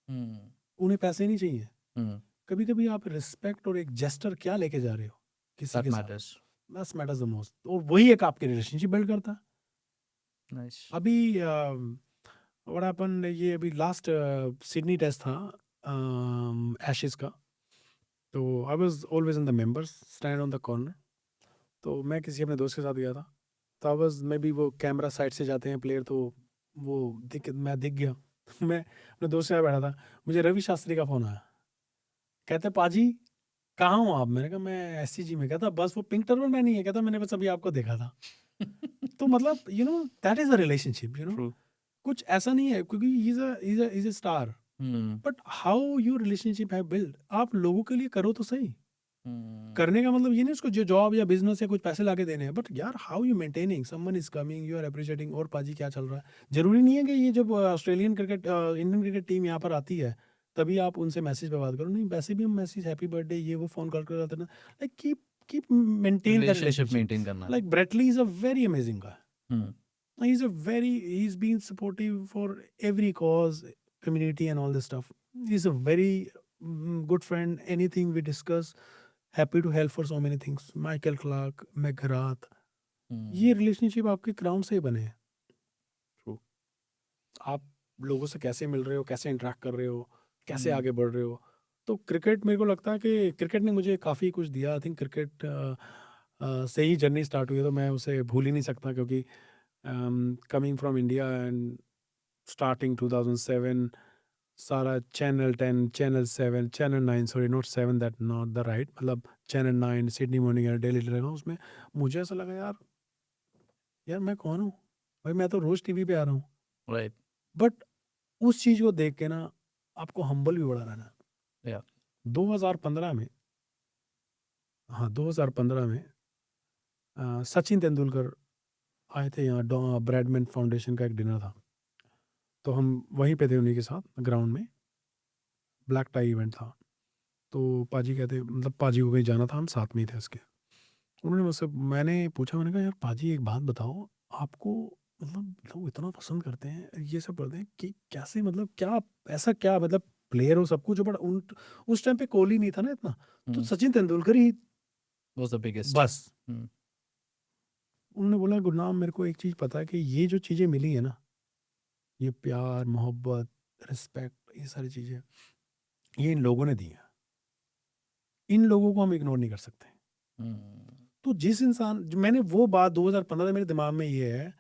Hmm. उन्हें पैसे नहीं चाहिए। Hmm. कभी कभी आप रिस्पेक्ट और एक जेस्टर क्या लेके जा रहे हो किसी That के साथ, matters. That's matters the most, और वही एक आपकी रिलेशनशिप बिल्ड करता है। Nice. अभी व्हाट हैपेंड, ये अभी लास्ट सिडनी टेस्ट था एशेज का, तो I was always in the members stand on the corner. तो मैं किसी अपने दोस्त के साथ गया था, तो आई वाज, मे बी वो कैमरा साइड से जाते हैं प्लेयर, तो वो मैं दिख गया मैं अपने दोस्त के साथ बैठा था, मुझे रवि शास्त्री का फ़ोन आया, कहते पाजी कहाँ हो आप? मैंने कहा मैं एससीजी में। कहता बस वो पिंक टर्बन में नहीं है, कहता मैंने बस अभी आपको देखा था। तो मतलब that is a relationship, True. कुछ ऐसा नहीं है, क्योंकि is a star, Hmm. But how your relationship है बिल्ड, आप लोगों के लिए करो तो सही। Hmm. करने का मतलब ये नहीं उसको जो जॉब या बिजनेस या कुछ पैसे लाके देने हैं, बट यार how you maintaining, someone is coming, you are appreciating, और पाजी क्या चल रहा है। जरूरी नहीं है कि ये जब Australian cricket Indian cricket team यहाँ पर आती है तभी आप उनसे मैसेज पे बात करो, नहीं वैसे भी हम मैसेज हैप्पी बर्थडे ये वो फोन कॉल कर जाते हैं ना, like keep maintain the Relationship relationship. maintain करना है. Like Brett Lee is a very amazing guy, Hmm. he's been supportive for every cause, community and all this stuff. He's a very good friend, anything we discuss, happy to help for so many things. Michael Clark, Meghrath, Hmm. ये रिलेशनशिप आपके ग्राउंड से ही बने हैं। True. आप लोगों से कैसे मिल रहे हो, कैसे इंटरेक्ट कर रहे हो, कैसे Hmm. आगे बढ़ रहे हो। तो क्रिकेट, मेरे को लगता है कि क्रिकेट ने मुझे काफ़ी कुछ दिया। आई थिंक क्रिकेट से ही जर्नी स्टार्ट हुई है, तो मैं उसे भूल ही नहीं सकता, क्योंकि coming from India and starting 2007, सारा channel 10, channel 7, channel 9, sorry not 7, that not the right, मतलब channel 9, Sydney Morning and Daily Telegraph, उसमें मुझे ऐसा लगा यार, यार मैं कौन हूँ भाई, मैं तो रोज़ टीवी पे आ रहा हूँ। Right. बट उस चीज़ को देख के ना आपको हम्बल भी बड़ा रहना है। Yeah. 2015 में, हाँ 2015 में सचिन तेंदुलकर आए थे यहाँ, ब्रैडमैन फाउंडेशन का एक डिनर था, तो हम वहीं पे थे उन्हीं के साथ ग्राउंड में, ब्लैक टाई इवेंट था। तो पाजी कहते, मतलब पाजी को कहीं जाना था, हम साथ में ही थे उसके। उन्होंने मुझसे, मैंने पूछा, मैंने कहा यार पाजी एक बात बताओ, आपको मतलब लोग इतना पसंद करते हैं, ये सब करते हैं कि कैसे, मतलब क्या ऐसा, क्या मतलब प्लेयर हो सब कुछ, बट उस टाइम पे कोहली नहीं था ना इतना, तो Hmm. Sachin Tendulkar he Was the biggest. बस। Hmm. उन्होंने बोला गुरनाम मेरे को एक चीज़ पता है कि ये जो चीज़ें मिली है ना, ये प्यार, मोहब्बत, रिस्पेक्ट, ये सारी चीज़ें ये इन लोगों ने दी हैं, इन लोगों को हम इग्नोर नहीं कर सकते। Hmm. तो जिस इंसान, मैंने वो बात 2015 मेरे दिमाग में ये है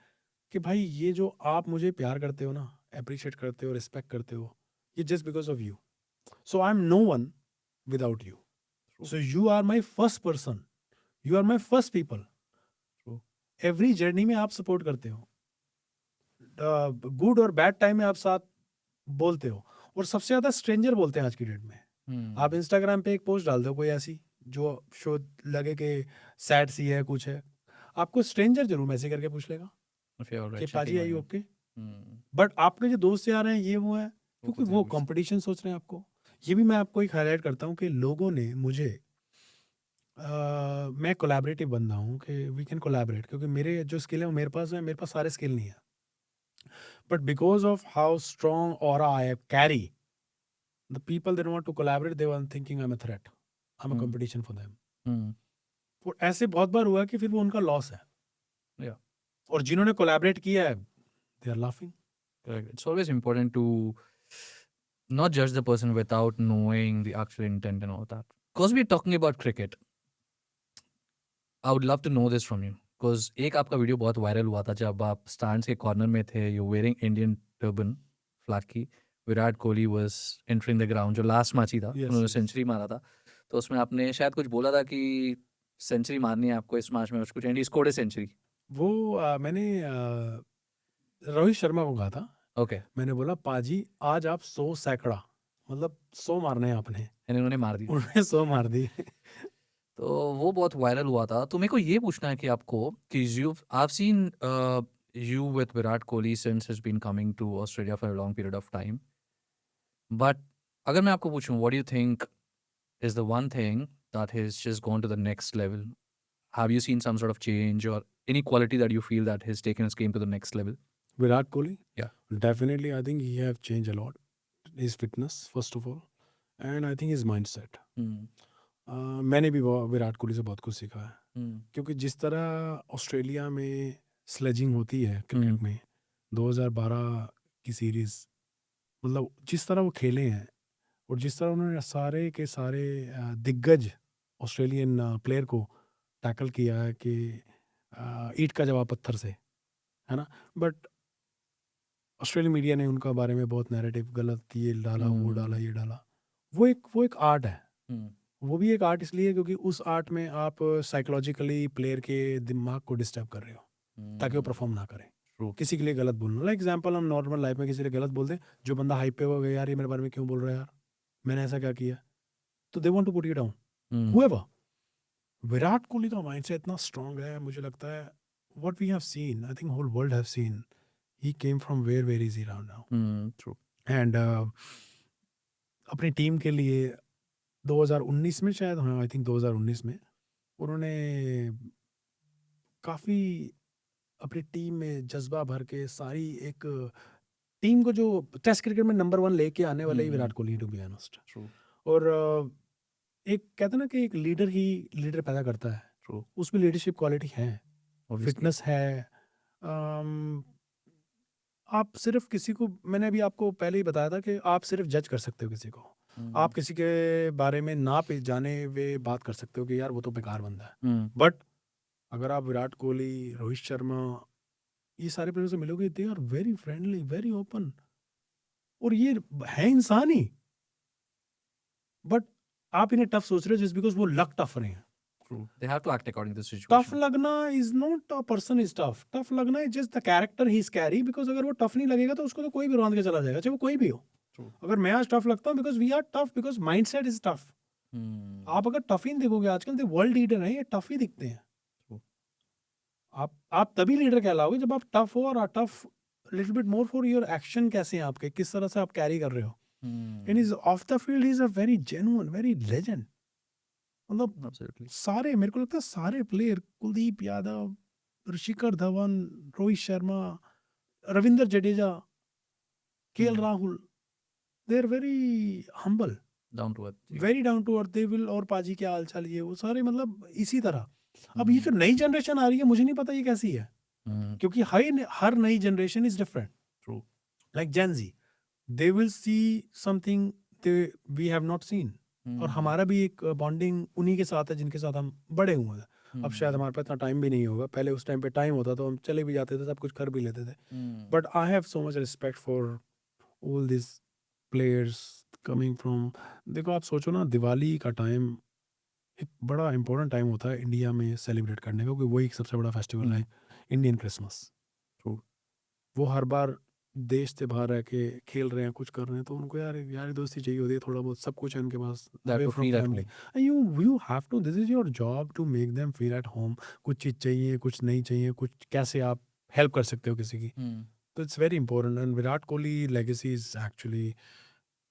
कि भाई ये जो आप मुझे प्यार करते हो ना, अप्रिशिएट करते हो, रिस्पेक्ट करते हो, ये just because of you. So I am no one without you, so you are my first person, you are my first people. True. Every journey में आप सपोर्ट करते हो, गुड और बैड टाइम में आप साथ बोलते हो, और सबसे ज़्यादा स्ट्रेंजर बोलते हैं आज की डेट में। Hmm. आप इंस्टाग्राम पे एक पोस्ट डाल दो कोई ऐसी जो शो लगे कि सैड सी है, कुछ है, आपको स्ट्रेंजर जरूर मैसेज करके पूछ लेगा If you're कि alright, पाजी checking I on you. Okay. Hmm. But आपके जो दोस्त यार हैं ये वो है, वो क्योंकि खुद वो ही कंपटीशन सोच रहे हैं आपको। ये भी मैं आपको एक हाईलाइट करता हूँ कि लोगों ने मुझे मैं कोलैबोरेटिव बंदा हूँ कि वी कैन कोलैबोरेट, क्योंकि मेरे जो स्किल है वो मेरे पास है, मेरे पास सारे स्किल नहीं है, but because of how strong aura I carry, the people they want to collaborate, they were thinking I am a threat, I am a competition for them. Hmm. और ऐसे बहुत बार हुआ कि फिर वो उनका लॉस है, Yeah. और जिन्होंने कोलैबोरेट किया है they are laughing. Correct. It's always important to not judge the person without knowing the actual intent and all that. Because we're talking about cricket, I would love to know this from you. Because एक आपका वीडियो बहुत वायरल हुआ था जब आप स्टैंड्स के कॉर्नर में थे, you wearing Indian turban flag की, Virat Kohli was entering the ground, जो लास्ट मैच ही था, Yes, उन्होंने yes. सेंचुरी मारा था, तो उसमें आपने शायद कुछ बोला था कि सेंचुरी मारनी है आपको इस मैच में, कुछ and he scored a century. वो मैंने रोहित शर्मा को कहा था, ओके, मैंने बोला पाजी आज आप 100 सैकड़ा, मतलब 100 मारने हैं आपने। एंड इन्होंने मार दी। उन्होंने 100 मार दी। तो वो बहुत वायरल हुआ था। तो मेरे को ये पूछना है कि आपको कि you I have seen you with Virat Kohli since he's been coming to Australia for a long period of time. But अगर मैं आपको पूछूं, what do you think is the one thing that has just gone to the next level? Have you seen some sort of change or any quality that you feel that has taken his game to the next level? Virat Kohli? Yeah. Definitely, I think he have changed a lot. His fitness, first of all, and I think his mindset. Hmm. मैंने भी विराट कोहली से बहुत कुछ सीखा है, Hmm. क्योंकि जिस तरह ऑस्ट्रेलिया में स्लेजिंग होती है क्रिकेट हम्म। में 2012 की सीरीज, मतलब जिस तरह वो खेले हैं और जिस तरह उन्होंने सारे के सारे दिग्गज ऑस्ट्रेलियन प्लेयर को टैकल किया है कि ईंट का जवाब पत्थर से, है ना। बट ऑस्ट्रेलियन मीडिया ने उनका बारे में बहुत नैरेटिव गलत ये डाला, वो डाला, ये डाला। वो एक आर्ट है। हम्म। वो भी एक आर्ट इसलिए क्योंकि उस आर्ट में आप साइकोलॉजिकली प्लेयर के दिमाग को डिस्टर्ब कर रहे हो ताकि वो परफॉर्म ना करे। True. किसी के लिए गलत बोलना, लाइक एग्जांपल हम नॉर्मल लाइफ में किसी के लिए गलत बोल दें, जो बंदा हाइप पे हो गया, यार ये मेरे बारे में क्यों बोल रहा है यार, मैंने ऐसा क्या किया, तो they want to put you down. Hmm. However Virat Kohli का माइंडसेट इतना स्ट्रांग है, मुझे लगता है what we have seen, I think whole world have seen, he came from where is he now. True. And अपनी टीम के लिए 2019 में शायद, हाँ आई थिंक 2019 में उन्होंने काफ़ी अपनी टीम में जज्बा भर के सारी एक टीम को, जो टेस्ट क्रिकेट में नंबर 1 लेके आने वाले ही Virat Kohli, to be honest. True. और एक कहते हैं ना कि एक लीडर ही लीडर पैदा करता है, True. उसमें लीडरशिप क्वालिटी है, Obviously. फिटनेस है। आप सिर्फ किसी को, मैंने अभी आपको पहले ही बताया था कि आप सिर्फ जज कर सकते हो किसी को, आप किसी के बारे में ना पे जाने वे बात कर सकते हो कि यार वो तो बेकार बंदा है। हम्म। बट अगर आप विराट कोहली, रोहित शर्मा, ये सारे प्लेयर से मिलोगे, they are very friendly, very open, और ये है इंसान ही। बट आप इन्हें टफ सोच रहे हो जस्ट बिकॉज वो लक टफ रहे हैं। True. They have to act according to the tough situation. लगना is not a person is tough, tough लगना is just the character he is carry, because अगर वो टफ नहीं लगेगा तो उसको तो कोई भी बांध के चला जाएगा, चाहे वो कोई भी हो। True. अगर मैं आज टफ लगता हूँ because we are tough, because mindset is tough. Hmm. आप अगर टफ ही नहीं देखोगे, आजकल तो वर्ल्ड लीडर हैं, ये टफ ही दिखते हैं। True. आप तभी लीडर कहलाओगे जब आप टफ हो, और tough little bit more for your action, कैसे हैं आपके, किस तरह से आप कैरी कर रहे हो। Hmm. In is off the field he is a very genuine, very legend. मतलब Absolutely. सारे, मेरे को लगता है सारे player, Kuldeep Yadav, Shikhar Dhawan, Rohit Sharma, Ravindra Jadeja, KL Rahul, they are very humble, Down to earth. Very down to earth. They will, और पाजी क्या हाल चाल, ये वो सारे, मतलब इसी तरह। अब ये जो नई जनरेशन आ रही है, मुझे नहीं पता ये कैसी है, क्योंकि हर नई generation is different. True. Like Gen Z, they will see something we have not seen, और हमारा भी एक बॉन्डिंग उन्हीं के साथ है जिनके साथ हम बड़े हुए हैं। अब शायद हमारे पास इतना टाइम भी नहीं होगा, पहले उस टाइम पे टाइम होता तो हम चले भी जाते थे, सब कुछ कर भी लेते थे। But I have so much respect for all this players coming from, देखो आप सोचो ना, दिवाली का टाइम एक बड़ा इंपॉर्टेंट टाइम होता है इंडिया में सेलिब्रेट करने का, क्योंकि वही एक सबसे बड़ा फेस्टिवल है, इंडियन क्रिसमस। True. वो हर बार देश से बाहर रह के खेल रहे हैं, कुछ कर रहे हैं, तो उनको यार दोस्ती चाहिए होती है, थोड़ा बहुत सब कुछ है उनके पास, They have away to from feel at family. home. And you have to, this is your job to make them feel at home. कुछ चीज़ चाहिए, कुछ नहीं चाहिए, कुछ कैसे आप हेल्प कर सकते हो किसी की, तो it's very important. And Virat Kohli legacy is actually,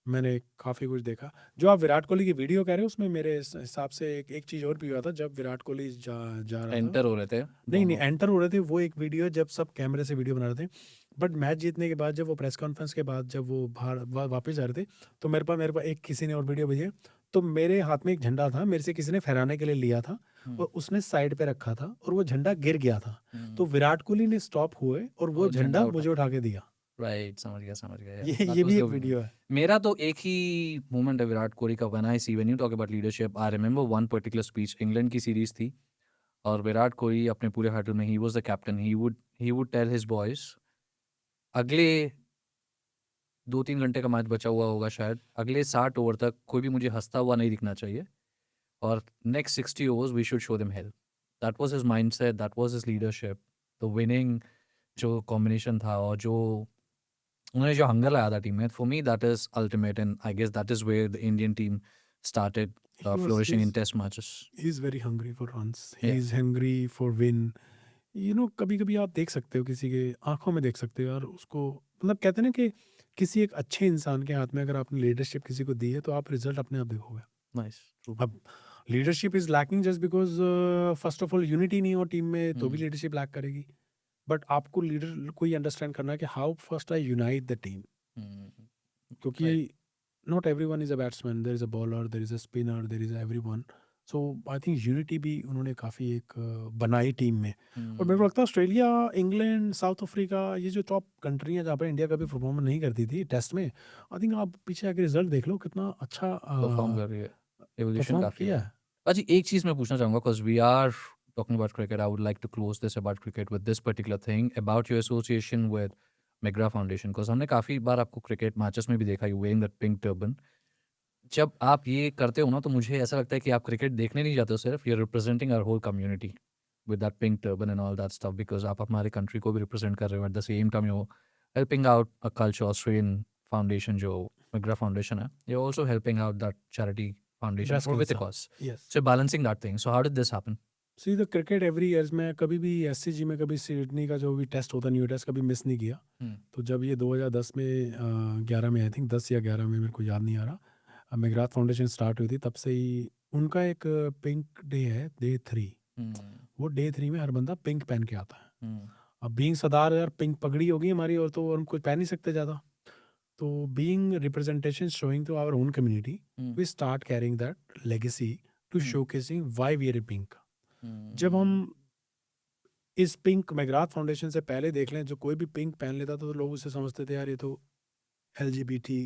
मैंने काफ़ी कुछ देखा। जो आप विराट कोहली की वीडियो कह रहे हो, उसमें मेरे हिसाब से एक चीज़ और भी हुआ था, जब विराट कोहली जा रहा था, एंटर हो रहे थे। नहीं एंटर हो रहे थे, वो एक वीडियो है जब सब कैमरे से वीडियो बना रहे थे। बट मैच जीतने के बाद, जब वो प्रेस कॉन्फ्रेंस के बाद जब वो बाहर वापस जा रहे थे, तो मेरे पास एक किसी ने और वीडियो भेजी है, तो मेरे हाथ में एक झंडा था, मेरे से किसी ने फहराने के लिए लिया था, और उसने साइड पे रखा था, और वो झंडा गिर गया था, तो विराट कोहली ने स्टॉप हुए और वो झंडा मुझे उठा के दिया। राइट, समझ गया। ये भी एक वीडियो है। मेरा तो एक ही मोमेंट है विराट कोहली का, when I see, when you talk about leadership, I remember one particular speech, England की सीरीज थी, और विराट कोहली अपने पूरे हाथों में, he was the captain, he would tell his boys, अगले 2-3 घंटे का मैच बचा हुआ होगा शायद, अगले 60 ओवर तक कोई भी मुझे हंसता हुआ नहीं दिखना चाहिए, और next 60 overs we should show them hell. That was his mindset, that was his leadership, the winning जो combination था और जो उन्होंने जो hunger लाया था टीम में, for me that is ultimate, and I guess that is where the Indian team started flourishing in test matches. he's very hungry for runs. Yeah. He's hungry for win. कभी कभी आप देख सकते हो किसी के आंखों में देख सकते हो यार उसको, मतलब कहते हैं ना कि किसी एक अच्छे इंसान के हाथ में अगर आपने लीडरशिप किसी को दी है तो आप रिजल्ट अपने आप देखोगे. Nice. True. अब leadership is lacking just because first of all unity नहीं हो टीम में तो भी Hmm. लीडरशिप लैक करेगी. बट आपको लीडर को ये अंडरस्टैंड करना है कि how first I unite the team, Hmm. क्योंकि not everyone is a batsman, there is a bowler, there is a spinner, there is everyone. So I think unity भी उन्होंने काफ़ी एक बनाई टीम में. और मेरे को लगता है ऑस्ट्रेलिया, इंग्लैंड, साउथ अफ्रीका, ये जो टॉप कंट्री है जहाँ पर इंडिया कभी परफॉर्म नहीं करती थी टेस्ट में, आई थिंक आप पीछे आके रिजल्ट देख लो कितना अच्छा परफॉर्म कर रही है, एवोल्यूशन परफॉर्म काफी किया है. है. अच्छा, एक चीज मैं पूछना चाहूंगा, because we are talking about cricket, I would like to close this about cricket with this particular thing about your association with McGrath foundation, because हमने काफी बार आपको क्रिकेट मैचेस में भी देखा, you wearing that pink turban. जब आप ये करते हो ना तो मुझे ऐसा लगता है कि आप क्रिकेट देखने नहीं जाते हो सिर्फ, you are representing our whole community with that pink turban and all that stuff, because आप हमारे कंट्री को भी रिप्रेजेंट कर रहे हो. At the same time you helping out a culture Australian foundation जो मैग्रा फाउंडेशन है, you also helping out that charity foundation Breast for with cancer. Cause. Yes. So balancing that thing. So how did this happen? See the cricket every years में कभी भी एससीजी में कभी सिडनी का जो भी टेस्ट होता है न्यू टेस्ट कभी मिस नहीं किया. तो जब ये 2010 में 11 में आई थिंक 10 या 11 में मेरे को याद नहीं आ रहा, मैग्राथ फाउंडेशन स्टार्ट हुई थी, तब से ही उनका एक पिंक डे है, डे 3. वो डे 3 में हर बंदा पिंक पहन के आता है. अब बीइंग सरदार यार पिंक पगड़ी होगी हमारी और तो हम कुछ पहन नहीं सकते ज़्यादा. तो being representation showing to our own community, we start carrying that legacy to showcasing why we are pink. जब हम इस पिंक मैग्राथ फाउंडेशन से पहले देख लें, जो कोई भी पिंक पहन लेता था तो लोग उसे समझते थे यार ये तो LGBT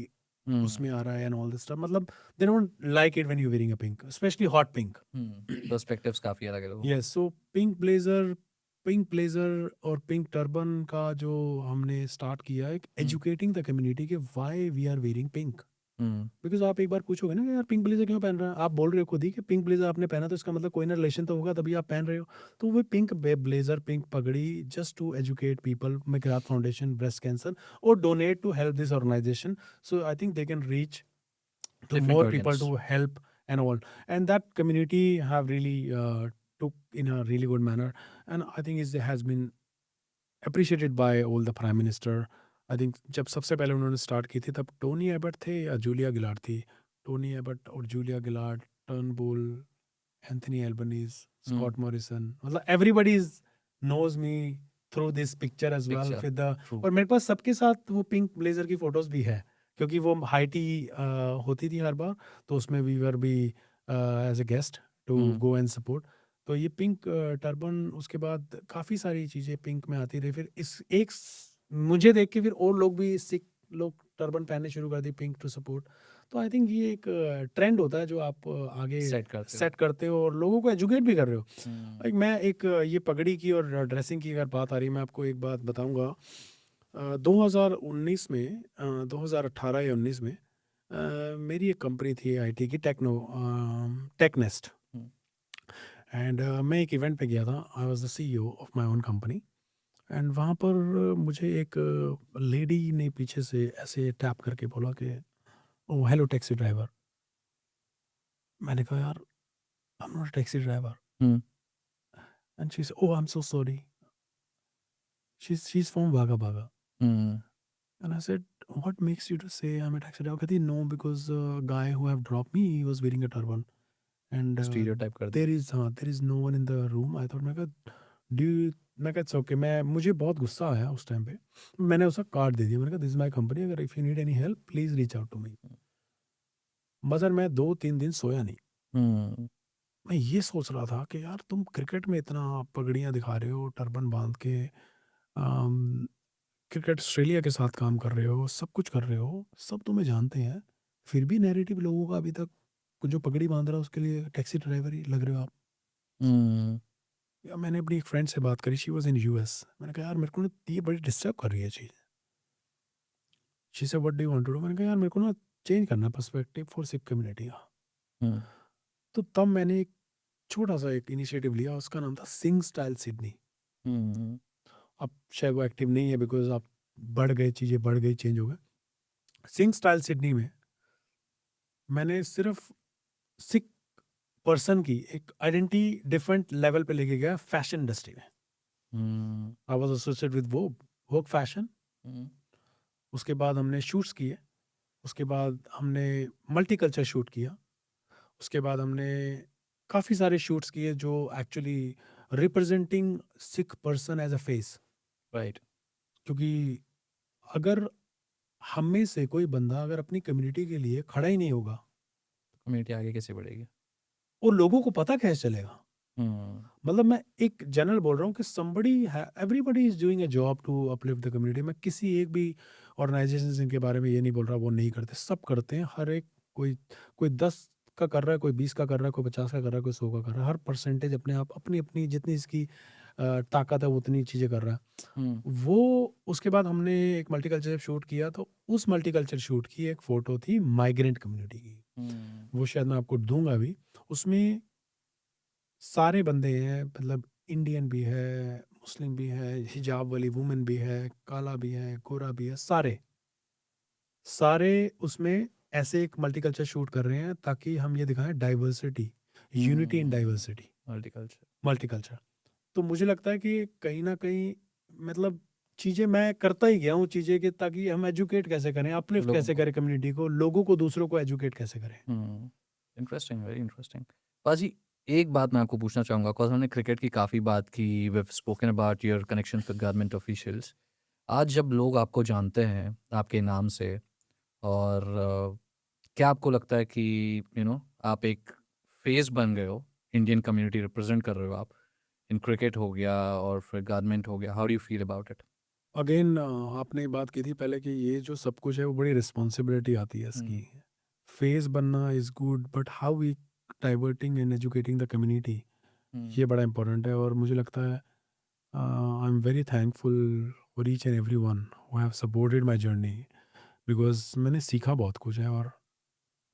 उसमें आ रहा है एंड ऑल दिस स्टफ. मतलब they don't like it when you wearing a pink, specially hot pink. Perspectives काफी अलग है लोगों. यस, सो पिंक ब्लेजर और पिंक टर्बन का जो हमने स्टार्ट किया है, एजुकेटिंग द कम्युनिटी कि why we are wearing pink. Because आप एक बार पूछोगे ना कि यार पिंक ब्लेजर क्यों पहन रहा है, आप बोल रहे हो खुद ही कि पिंक ब्लेजर आपने पहना तो इसका मतलब कोई ना रिलेशन तो होगा तभी आप पहन रहे हो. तो वो पिंक ब्लेजर, पिंक पगड़ी, just to educate people, McGrath Foundation, breast cancer, और donate to help this organisation. So I think they can reach to Different more audience. people to help and all, and that community have really took in a really good manner, and I think it has been appreciated by all the prime minister. I think जब सबसे पहले उन्होंने स्टार्ट की थी तब टोनी एबट थे या जूलिया गिलार्ड थी. टोनी एबट और Julia Gillard, Turnbull, Anthony Albanese, Scott Morrison, मतलब everybody knows me through this picture as well. Picture. With the, True. और मेरे पास सबके साथ वो पिंक ब्लेजर की फोटोज भी है क्योंकि वो हाइटी होती थी हर बार, तो उसमें वी वर भी as a guest to go and support. तो ये पिंक टर्बन, उसके बाद काफ़ी सारी चीज़ें पिंक में आती रही. फिर इस मुझे देख के फिर और लोग भी सिख लोग टर्बन पहनने शुरू कर दी पिंक टू सपोर्ट. तो आई थिंक ये एक ट्रेंड होता है जो आप आगे सेट करते हो और लोगों को एजुकेट भी कर रहे हो. लाइक मैं एक ये पगड़ी की और ड्रेसिंग की अगर बात आ रही है, मैं आपको एक बात बताऊंगा. 2019 में 2018 या 19 में मेरी एक कंपनी थी आईटी की, टेकनेस्ट, एंड मैं एक इवेंट पे गया था. I was the CEO of my own company, and वहाँ पर मुझे एक लेडी ने पीछे से ऐसे टैप करके बोला कि ओ हेलो टैक्सी ड्राइवर. मैंने कहा यार I am not a taxi driver. And she said oh I am so sorry, she is from Wagga Wagga. And I said, what makes you to say I'm a taxi driver? कहती no, because guy who have dropped me, he was wearing a turban. And Stereotype कर there is no one in the room. I thought, मैं कहा, do you, मैं कहा, it's okay. मुझे बहुत गुस्सा आया उस टाइम पे. मैंने उसका कार्ड दे दिया. मैंने कहा, this is my company. अगर if you need any help, please reach out to me. मगर मैं 2-3 दिन सोया नहीं. मैं ये सोच रहा था कि यार तुम क्रिकेट में इतना पगड़ियाँ दिखा रहे हो, टर्बन बांध के, क्रिकेट ऑस्ट्रेलिया के साथ काम कर रहे हो, सब कुछ कर रहे हो, सब तुम्हें जानते हैं, फिर भी नैरेटिव लोगों का अभी तक जो पगड़ी बांध रहा है उसके लिए टैक्सी ड्राइवर ही लग रहे हो आप. या मैंने अपनी एक फ्रेंड से बात करी, शी वाज इन यूएस. मैंने कहा यार मेरे को ना ये बड़ी डिस्टर्ब कर रही है चीज़. She said what do you want to do. मैंने कहा यार मेरे को ना चेंज करना पर्सपेक्टिव फॉर सिख कम्युनिटी. तो तब मैंने एक छोटा सा एक इनिशिएटिव लिया, उसका नाम था सिंग स्टाइल सिडनी। हम्म अब शायद वो एक्टिव नहीं है बिकॉज आप बढ़ गए, चीज़ें बढ़ गई, चेंज हो गए। सिंग स्टाइल सिडनी में मैंने सिर्फ सिख पर्सन की एक आइडेंटिटी डिफरेंट लेवल पे लेके गया फैशन इंडस्ट्री में। Hmm I was associated with Vogue fashion. Hmm उसके बाद हमने शूट्स किए, उसके बाद हमने मल्टी कल्चर शूट किया, उसके बाद हमने काफ़ी सारे शूट्स किए जो actually representing Sikh person as a face. Right क्योंकि अगर हम में से कोई बंदा अगर अपनी कम्युनिटी के लिए खड़ा ही नहीं होगा, कम्युनिटी आगे कैसे बढ़ेगी? वो लोगों को पता कैसे चलेगा? हम्म मतलब मैं एक जनरल बोल रहा हूँ कि everybody is doing a job to uplift the community. मैं किसी एक भी ऑर्गेनाइजेशन जिनके बारे में ये नहीं बोल रहा वो नहीं करते, सब करते हैं। हर एक कोई कोई 10 का कर रहा है, कोई 20 का कर रहा है, कोई 50 का कर रहा है, कोई 100 का कर रहा है। हर परसेंटेज अपने आप अपनी अपनी जितनी इसकी ताकत है वो उतनी चीज़ें कर रहा है हम्म वो। उसके बाद हमने एक मल्टीकल्चरल शूट किया, तो उस मल्टीकल्चर शूट की एक फ़ोटो थी माइग्रेंट कम्युनिटी की। हम्म वो शायद मैं आपको दूँगा भी। उसमें सारे बंदे हैं, मतलब इंडियन भी है, मुस्लिम भी है, हिजाब वाली वुमेन भी है, काला भी है, गोरा भी है, सारे उसमें ऐसे एक मल्टीकल्चर शूट कर रहे हैं ताकि हम ये दिखाएँ diversity, unity in diversity, multiculture multiculture. तो मुझे लगता है कि कहीं न कहीं मतलब चीज़ें मैं करता ही गया हूँ चीज़ें कि ताकि हम एजुकेट कैसे करें, अपलिफ्ट लोगों कैसे को करें कम्युनिटी को, लोगों को दूसरों को एजुकेट कैसे करें। Interesting, very interesting. पाजी, एक बात मैं आपको पूछना चाहूँगा, बिकॉज़ हमने क्रिकेट की काफ़ी बात की, we have spoken about your connections with government officials. आज जब लोग आपको जानते हैं आपके नाम से, और क्या आपको लगता है कि आप एक फेस बन गए हो, इंडियन कम्युनिटी रिप्रेजेंट कर रहे हो आप, इन क्रिकेट हो गया और फिर गवर्नमेंट हो गया, how do you feel about it? Again आपने बात की थी पहले कि ये जो सब कुछ है वो बड़ी रिस्पॉन्सिबिलिटी आती है इसकी। हुँ, फेस बनना is good but how we diverting and educating the community, hmm, ये बड़ा इंपॉर्टेंट है। और मुझे लगता है I am very thankful for each and every one who have supported my journey, because मैंने सीखा बहुत कुछ है। और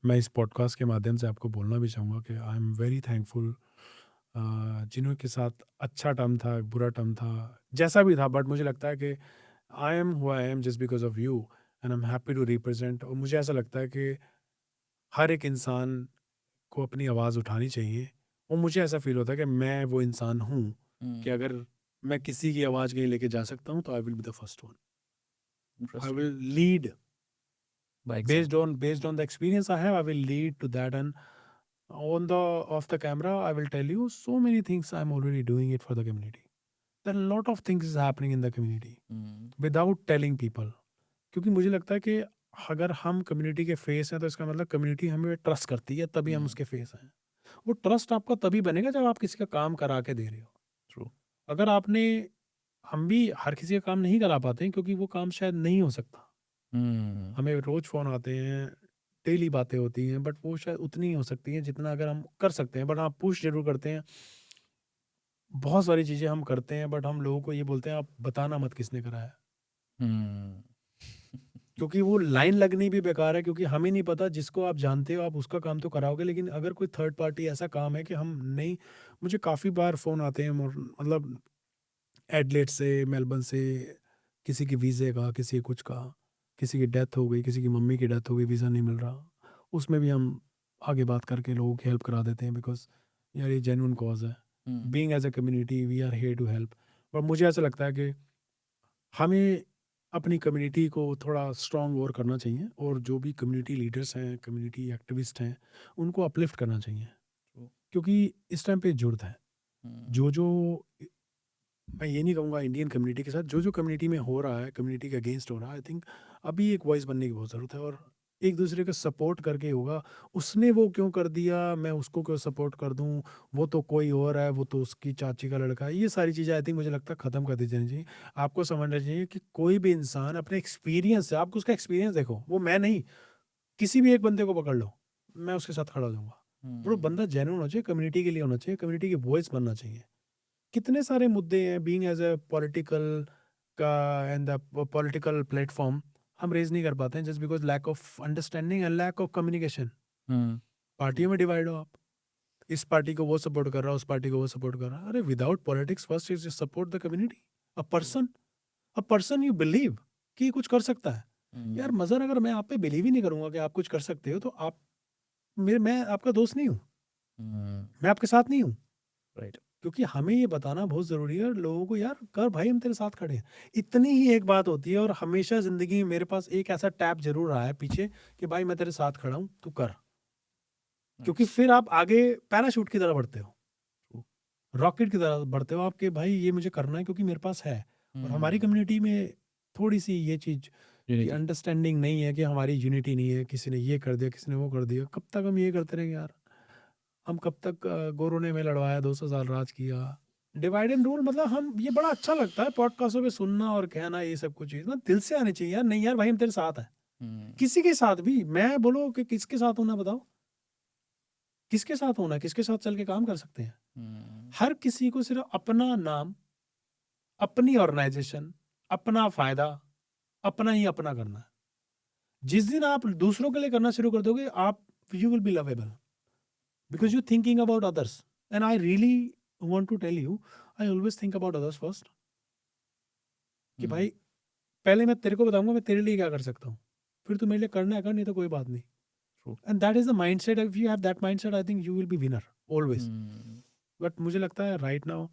मैं इस पॉडकास्ट के माध्यम से आपको बोलना भी चाहूँगा कि आई एम वेरी थैंकफुल जिन्हों के साथ अच्छा टर्म था, बुरा टर्म था, जैसा भी था, बट मुझे लगता है कि I am who I am just because of you and I am happy to represent. और मुझे ऐसा लगता है कि हर एक इंसान को अपनी आवाज़ उठानी चाहिए। और मुझे ऐसा फील होता है कि मैं वो इंसान हूँ कि हुँ, अगर मैं किसी की आवाज़ कहीं लेके जा सकता हूँ तो I will be the first one. I interesting, will lead by based example. on based on the experience I have. I will lead to that, and on the off the camera I will tell you so many things I'm already doing it for the community. There are a lot of things is happening in the community hmm, without telling people. क्योंकि मुझे लगता है कि अगर हम कम्युनिटी के फेस हैं तो इसका मतलब कम्युनिटी हमें ट्रस्ट करती है, तभी हम हुँ, उसके फेस हैं। वो ट्रस्ट आपका तभी बनेगा जब आप किसी का काम करा के दे रहे हो। ट्रू, अगर आपने हम भी हर किसी का काम नहीं करा पाते हैं क्योंकि वो काम शायद नहीं हो सकता। हुँ, हमें रोज़ फ़ोन आते हैं, डेली बातें होती हैं, बट वो शायद उतनी ही हो सकती हैं जितना अगर हम कर सकते हैं। बट हाँ, पुश ज़रूर करते हैं। बहुत सारी चीज़ें हम करते हैं बट हम लोगों को ये बोलते हैं आप बताना मत किसने करा है। हुँ, क्योंकि वो लाइन लगनी भी बेकार है, क्योंकि हमें नहीं पता जिसको आप जानते हो आप उसका काम तो कराओगे, लेकिन अगर कोई थर्ड पार्टी ऐसा काम है कि हम नहीं। मुझे काफ़ी बार फ़ोन आते हैं मतलब एडलेट से, मेलबर्न से, किसी के वीज़े का, किसी के कुछ का, किसी की डेथ हो गई, किसी की मम्मी की डेथ हो गई, वीज़ा नहीं मिल रहा। उसमें भी हम आगे बात करके लोगों की हेल्प करा देते हैं बिकॉज़ यार ये जेन्युइन कॉज़ है। Hmm, being as a community we are here to help. और मुझे ऐसा लगता है कि हमें अपनी कम्युनिटी को थोड़ा स्ट्रॉन्ग और करना चाहिए, और जो भी कम्युनिटी लीडर्स हैं, कम्युनिटी एक्टिविस्ट हैं, उनको अपलिफ्ट करना चाहिए। ट्रू, क्योंकि इस टाइम पे ज़रूरत है। हुँ, जो मैं ये नहीं कहूँगा इंडियन कम्युनिटी के साथ, जो कम्युनिटी में हो रहा है, कम्युनिटी के अगेंस्ट हो रहा है, आई थिंक अभी एक वॉइस बनने की बहुत ज़रूरत है। और एक दूसरे का सपोर्ट करके होगा। उसने वो क्यों कर दिया, मैं उसको क्यों सपोर्ट कर दूँ, वो तो कोई और है, वो तो उसकी चाची का लड़का है, ये सारी चीज़ें आई थिंक मुझे लगता है ख़त्म कर दी जानी चाहिए। आपको समझना चाहिए कि कोई भी इंसान अपने एक्सपीरियंस से, आप उसका एक्सपीरियंस देखो, वो मैं नहीं, किसी भी एक बंदे को पकड़ लो, मैं उसके साथ खड़ा हो जाऊँगा। और वो हुँ, बंदा जेन्युइन होना चाहिए, कम्युनिटी के लिए होना चाहिए, कम्युनिटी की वॉइस बनना चाहिए। कितने सारे मुद्दे हैं बीइंग एज अ पॉलिटिकल का एंड द पॉलिटिकल प्लेटफॉर्म, हम रेज नहीं कर पाते हैं just because lack of understanding and lack of communication. Hmm, true, पार्टियों में डिवाइड हो आप, इस पार्टी को वो सपोर्ट कर रहा है, उस पार्टी को वो सपोर्ट कर रहा है। अरे without politics first is support the community. A person you believe कि ये कुछ कर सकता है। यार मज़र, अगर मैं आप पे बिलीव ही नहीं करूंगा कि आप कुछ कर सकते हो, तो आप मैं आपका दोस्त नहीं हूँ, मैं आपके साथ नहीं हूँ। राइट। क्योंकि हमें ये बताना बहुत ज़रूरी है लोगों को, यार कर भाई, हम तेरे साथ खड़े हैं। इतनी ही एक बात होती है, और हमेशा ज़िंदगी में मेरे पास एक ऐसा टैप ज़रूर रहा है पीछे कि भाई मैं तेरे साथ खड़ा हूँ, तू कर। क्योंकि फिर आप आगे पैराशूट की तरह बढ़ते हो, रॉकेट की तरह बढ़ते हो आपके, भाई ये मुझे करना है क्योंकि मेरे पास है। और हमारी कम्युनिटी में थोड़ी सी ये चीज़ की अंडरस्टैंडिंग नहीं है कि हमारी यूनिटी नहीं है, किसी ने ये कर दिया, किसी ने वो कर दिया। कब तक हम ये करते रहेंगे यार? हम कब तक गोरों ने में लड़वाया, 200 साल राज किया, डिवाइड एंड रूल। मतलब हम, ये बड़ा अच्छा लगता है पॉडकास्टों पे सुनना और कहना, ये सब कुछ चीज़ मतलब दिल से आनी चाहिए यार। नहीं यार भाई, हम तेरे साथ हैं। किसी के साथ भी, मैं बोलो कि किसके साथ होना, बताओ किसके साथ होना है, किसके साथ चल के काम कर सकते हैं। हर किसी को सिर्फ अपना नाम, अपनी ऑर्गेनाइजेशन, अपना फायदा, अपना ही अपना करना है। जिस दिन आप दूसरों के लिए करना शुरू कर दोगे, आप, you will be lovable because you're thinking about others. And I really want to tell you, I always think about others first. कि भाई पहले मैं तेरे को बताऊंगा मैं तेरे लिए क्या कर सकता हूँ, फिर तू मेरे लिए करना है कर, नहीं तो कोई बात नहीं। And that is the mindset. If you have that mindset, I think you will be winner always. But मुझे लगता है राइट नाउ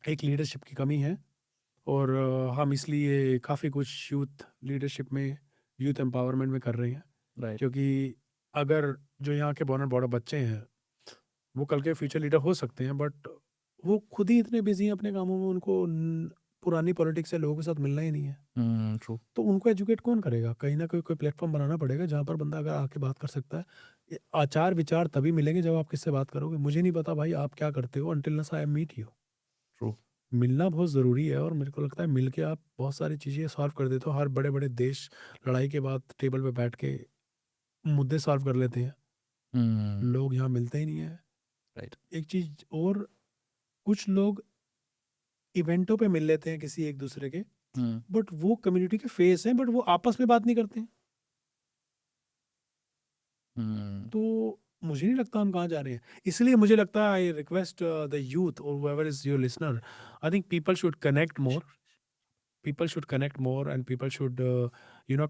एक लीडरशिप की कमी है, और हम इसलिए काफ़ी कुछ यूथ लीडरशिप में, यूथ एम्पावरमेंट में कर रहे हैं। राइट। क्योंकि अगर जो यहाँ के बॉर्न एंड बॉर्डर बच्चे हैं, वो कल के फ्यूचर लीडर हो सकते हैं, बट वो खुद ही इतने बिजी हैं अपने कामों में, उनको पुरानी पॉलिटिक्स से लोगों के साथ मिलना ही नहीं है। ट्रू। तो उनको एजुकेट कौन करेगा? कहीं ना कोई प्लेटफॉर्म बनाना पड़ेगा जहाँ पर बंदा अगर आके बात कर सकता है। ये आचार विचार तभी मिलेंगे जब आप किससे बात करोगे। मुझे नहीं पता भाई आप क्या करते हो, अनटिल नस आई मीट यू। ट्रू। मिलना बहुत ज़रूरी है, और मेरे को लगता है मिल के आप बहुत सारी चीज़ें सॉल्व कर देते हो। हर बड़े बड़े देश लड़ाई के बाद टेबल पे बैठ के मुद्दे सॉल्व कर लेते हैं। लोग यहाँ मिलते ही नहीं है। राइट। एक चीज़ और, कुछ लोग इवेंटों पे मिल लेते हैं किसी एक दूसरे के, बट वो कम्युनिटी के फेस हैं, बट वो आपस में बात नहीं करते हैं। तो मुझे नहीं लगता हम कहाँ जा रहे हैं। इसलिए मुझे लगता है, आई रिक्वेस्ट द यूथ और whoever is your listener, I think people should connect more. People should connect more, and people should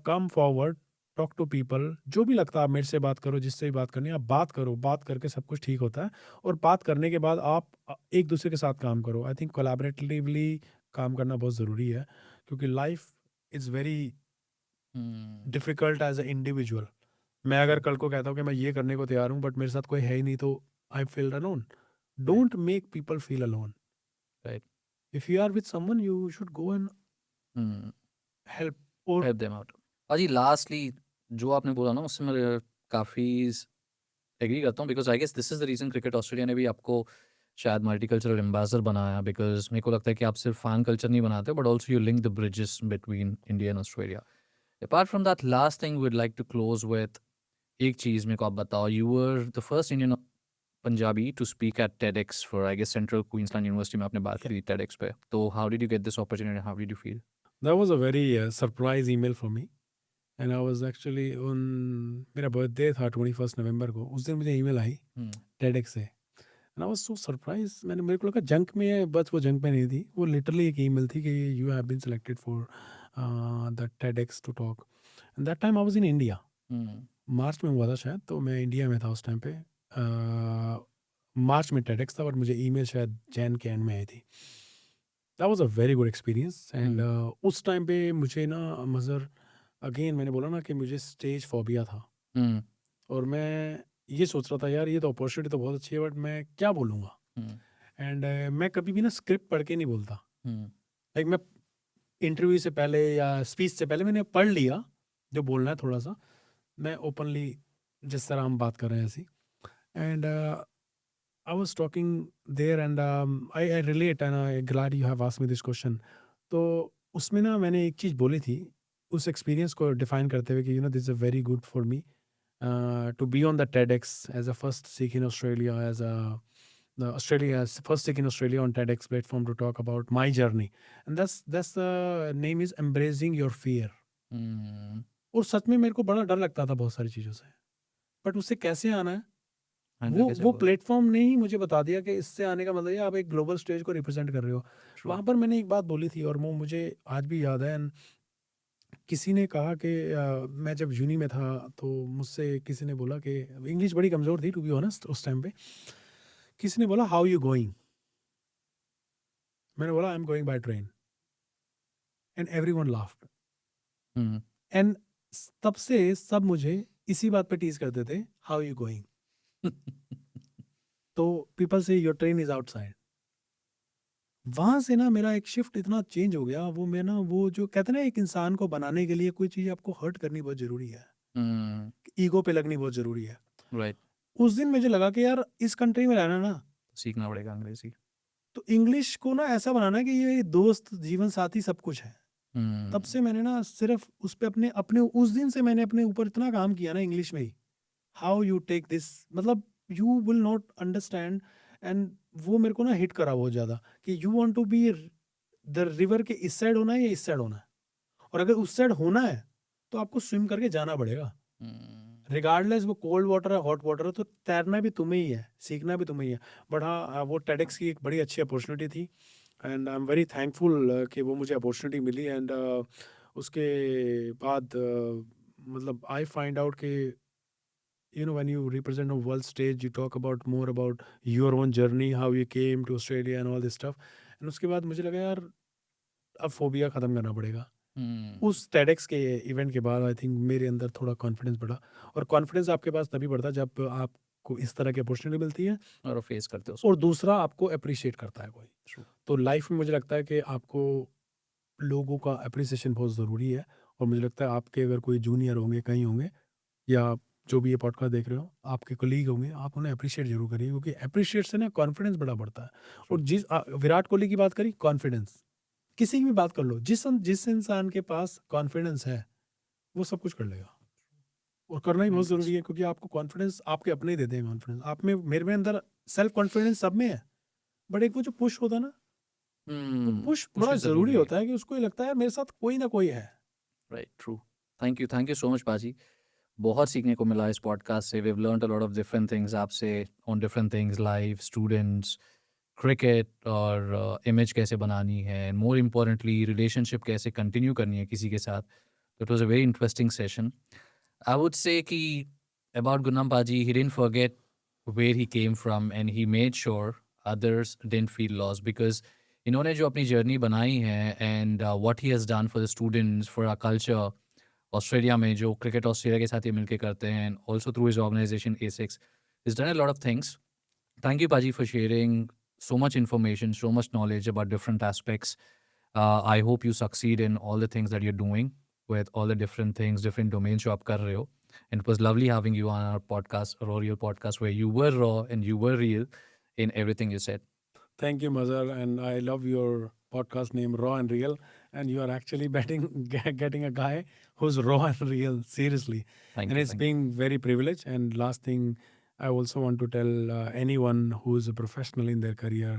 come forward, talk to people. जो भी लगता है, आप मेरे से बात करो, जिससे भी बात करनी है आप बात करो, बात करके सब कुछ ठीक होता है। और बात करने के बाद आप एक दूसरे के साथ काम करो। आई थिंक कोलैबोरेटिवली काम करना बहुत ज़रूरी है, क्योंकि life is very difficult as a individual. मैं अगर कल को कहता हूँ कि मैं ये करने को तैयार हूँ, बट मेरे साथ कोई है ही नहीं, तो I feel alone. Don't make people feel alone. Right. If you are with someone, you should go and help और हेल्प देम आउट। और जी लास्टली जो आपने बोला ना, उससे मैं काफ़ी एग्री करता हूँ, because I guess this is the reason cricket Australia ने भी आपको शायद मल्टीकल्चरल एम्बेसडर बनाया, बिकॉज मेरे को लगता है कि आप सिर्फ फैन कल्चर नहीं बनाते, but also you link the bridges between India and Australia. Apart from that, last thing would like to close with एक चीज़ मेरे को आप बताओ। You were the first Indian Punjabi to speak at TEDx for I guess central Queensland university में आपने बात की थी TEDx पे। तो how did you get this opportunity, how did you feel? that was a very surprise email for me, and I was actually on, मेरा बर्थडे था 21 नवंबर को, उस दिन मुझे ईमेल आई TEDx से, and I was so surprised। मेरे को लगा जंक में है, बस वो जंक में नहीं थी, वो लिटरली एक ईमेल थी कि you have been selected for the TEDx to talk. And that time I was in India. मार्च में हुआ था शायद, तो मैं इंडिया में था उस टाइम पे। मार्च में TEDx था, बट मुझे ईमेल शायद जैन के एंड में आई थी। That was a very good experience. And उस टाइम पे मुझे ना मज़र, अगेन मैंने बोला ना कि मुझे स्टेज फोबिया था, और मैं ये सोच रहा था यार ये तो अपॉर्चुनिटी तो बहुत अच्छी है, बट मैं क्या बोलूँगा। एंड मैं कभी भी ना स्क्रिप्ट पढ़ के नहीं बोलता। लाइक मैं इंटरव्यू से पहले या स्पीच से पहले मैंने पढ़ लिया जो बोलना है थोड़ा सा, मैं ओपनली जिस तरह हम बात कर रहे हैं ऐसी। And I was talking there, and I relate, and I'm glad you have asked me this question. तो उसमें ना मैंने एक चीज़ बोली थी, उस एक्सपीरियंस को डिफाइन करते हुए कि this is very good for me to be on the TEDx as a first Sikh in Australia, as Australia's first Sikh in Australia on TEDx platform to talk about my journey, and that's the name is embracing your fear. और सच में मेरे को बड़ा डर लगता था बहुत सारी चीज़ों से, बट उससे कैसे आना है हैंडल कैसे वो हुआ? प्लेटफॉर्म ने ही मुझे बता दिया कि इससे आने का मतलब ये आप एक ग्लोबल स्टेज को रिप्रेजेंट कर रहे हो। True. वहाँ पर मैंने एक बात बोली थी और वो मुझे आज भी याद है। किसी ने कहा कि मैं जब यूनी में था तो मुझसे किसी ने बोला कि इंग्लिश बड़ी कमज़ोर थी टू बी ऑनेस्ट उस टाइम पे। किसी ने बोला हाउ यू गोइंग, मैंने बोला I am going by train and everyone laughed. Hmm, and तब से सब मुझे इसी बात पे टीज करते थे, हाउ यू गोइंग। तो पीपल से योर ट्रेन इज आउटसाइड। वहां से ना मेरा एक शिफ्ट इतना चेंज हो गया। वो मैं ना वो जो कहते हैं ना, एक इंसान को बनाने के लिए कोई चीज़ आपको हर्ट करनी बहुत ज़रूरी है, हम्म, ईगो पे लगनी बहुत ज़रूरी है। राइट। उस दिन मुझे लगा कि यार इस कंट्री में रहना ना, सीखना पड़ेगा अंग्रेजी। तो इंग्लिश को ना ऐसा बनाना है कि ये दोस्त जीवन साथी सब कुछ है। तब हम्म, से मैंने ना सिर्फ उस पे अपने अपने उस दिन से मैंने अपने ऊपर इतना काम किया ना इंग्लिश में ही। हाउ यू टेक दिस, मतलब you will not understand. And वो मेरे को ना हिट करा बहुत ज़्यादा कि you want to be the river के इस साइड होना है या इस साइड होना है। और अगर उस साइड होना है तो आपको स्विम करके जाना पड़ेगा, हम्म, रिगार्डलेस वो कोल्ड वाटर है हॉट वाटर है। तो तैरना भी तुम्हें ही है, सीखना भी तुम्हें ही है। बट हाँ, वो टेडेक्स की एक बड़ी अच्छी अपॉर्चुनिटी थी and I am very thankful कि वो मुझे अपॉर्चुनिटी मिली। एंड उसके बाद मतलब आई फाइंड आउट कि when you represent a world stage, you talk about more about your own journey, how you came to Australia and all this stuff. And उसके बाद मुझे लगा यार अब फोबिया ख़त्म करना पड़ेगा। हम्म, उस TEDx के इवेंट के बाद आई थिंक मेरे अंदर थोड़ा कॉन्फिडेंस बढ़ा। और कॉन्फिडेंस आपके पास तभी बढ़ता है जब आपको इस तरह की अपॉर्चुनिटी मिलती है और फेस करते हो और उसको। दूसरा आपको अप्रिशिएट करता है कोई। True. तो लाइफ में मुझे लगता है कि आपको लोगों का अप्रिसिएशन बहुत ज़रूरी है। और मुझे लगता है आपके अगर कोई जूनियर होंगे, कहीं होंगे, या जो भी ये पॉडकास्ट देख रहे हो, आपके कलीग होंगे, आप उन्हें अप्रिशिएट जरूर करिए, क्योंकि अप्रिशिएट से ना कॉन्फिडेंस बड़ा बढ़ता है। और विराट कोहली की बात करी, कॉन्फिडेंस, किसी की भी बात कर लो, जिस इंसान के पास कॉन्फिडेंस है वो सब कुछ कर लेगा। और करना ही बहुत Nice. ज़रूरी है, क्योंकि आपको कॉन्फिडेंस आपके अपने ही देते हैं। कॉन्फिडेंस आप में, मेरे में अंदर सेल्फ कॉन्फिडेंस सब में है, बट एक वो जो पुश होता है ना, वो पुश पुश बड़ा भी ज़रूरी जरूरी है। होता है कि उसको ये लगता है मेरे साथ कोई ना कोई है। Right, true. Thank you so much baaji. बहुत सीखने को मिला इस पॉडकास्ट से। We have learned a lot of different things आपसे, on different things, life, students, cricket, और इमेज कैसे बनानी है, एंड मोर इम्पोर्टेंटली रिलेशनशिप कैसे कंटिन्यू करनी है किसी के साथ। It was a very interesting session. I would say कि about Gurnam baaji, he didn't forget where he came from and he made sure others didn't feel loss, because इन्होंने जो अपनी जर्नी बनाई है and what he has done for the students, for our culture Australia में, जो क्रिकेट ऑस्ट्रेलिया के साथ ये मिलके करते हैं, and also through his organization A6, is done a lot of things. Thank you, Paji, for sharing so much information, so much knowledge about different aspects. I hope you succeed in all the things that you're doing with all the different things, different domains you are kar rahe ho. And it was lovely having you on our podcast, Raw Real podcast, where you were raw and you were real in everything you said. Thank you, Mazhar, and I love your podcast name, Raw and Real. And you are actually getting a guy who's raw and real, seriously. Thank And you. it's Thank you. being very privileged. And last thing, I also want to tell anyone who's a professional in their career,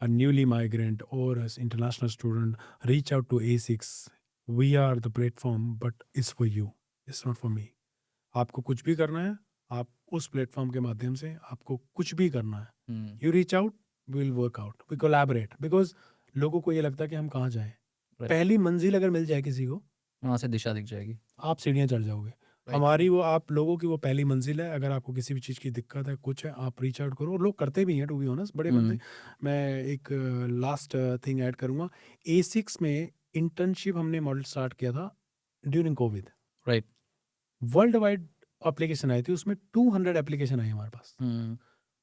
a newly migrant or an international student, reach out to A6. We are the platform, but it's for you. It's not for me. आपको कुछ भी करना है, आप उस प्लेटफॉर्म के माध्यम से आपको कुछ भी करना है, Hmm. You reach out, will work out, we collaborate. Because लोगों को ये लगता है कि हम कहाँ जाएं। Right. पहली मंजिल अगर मिल जाए किसी को, वहाँ से दिशा दिख जाएगी। आप सीढ़ियाँ चढ़ जाओगे। हमारी वो आप लोगों की वो पहली मंजिल है। अगर आपको किसी भी चीज़ की दिक्कत है, कुछ है, आप रीच आउट करो। और लोग करते भी हैं, टू बी ऑनेस्ट, बड़े बंदे। मैं एक लास्ट थिंग ऐड करूँगा, A6 में इंटर्नशिप हमने मॉडल स्टार्ट किया था during COVID. Right. World wide application आई थी, उसमें 200 एप्लीकेशन आई हमारे पास। Hmm.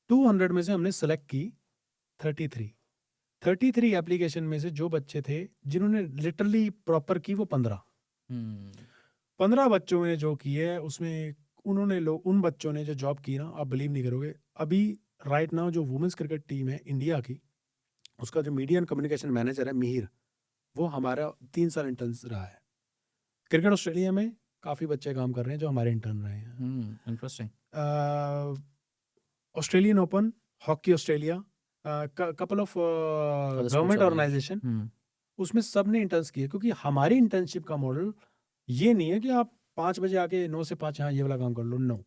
200 में से हमने सेलेक्ट की 33 एप्लीकेशन में से जो बच्चे थे जिन्होंने लिटरली प्रॉपर की, वो 15 Hmm. बच्चों ने जो की है उसमें उन बच्चों ने जो जॉब की ना, आप बिलीव नहीं करोगे। अभी राइट नाउ जो वुमेन्स क्रिकेट टीम है इंडिया की, उसका जो मीडिया एंड कम्युनिकेशन मैनेजर है मिहिर, वो हमारा 3 साल इंटर्न रहा है। क्रिकेट ऑस्ट्रेलिया में काफ़ी बच्चे काम कर रहे हैं जो हमारे इंटर्न रहे हैं। Interesting. Australian open, hockey Australia, couple of Other sports government organization. Organization, उसमें सब ने इंटर्न्स किए। क्योंकि हमारी इंटर्नशिप का मॉडल ये नहीं है कि आप 5 बजे आके 9 से 5 यहाँ ये वाला काम कर लो। No,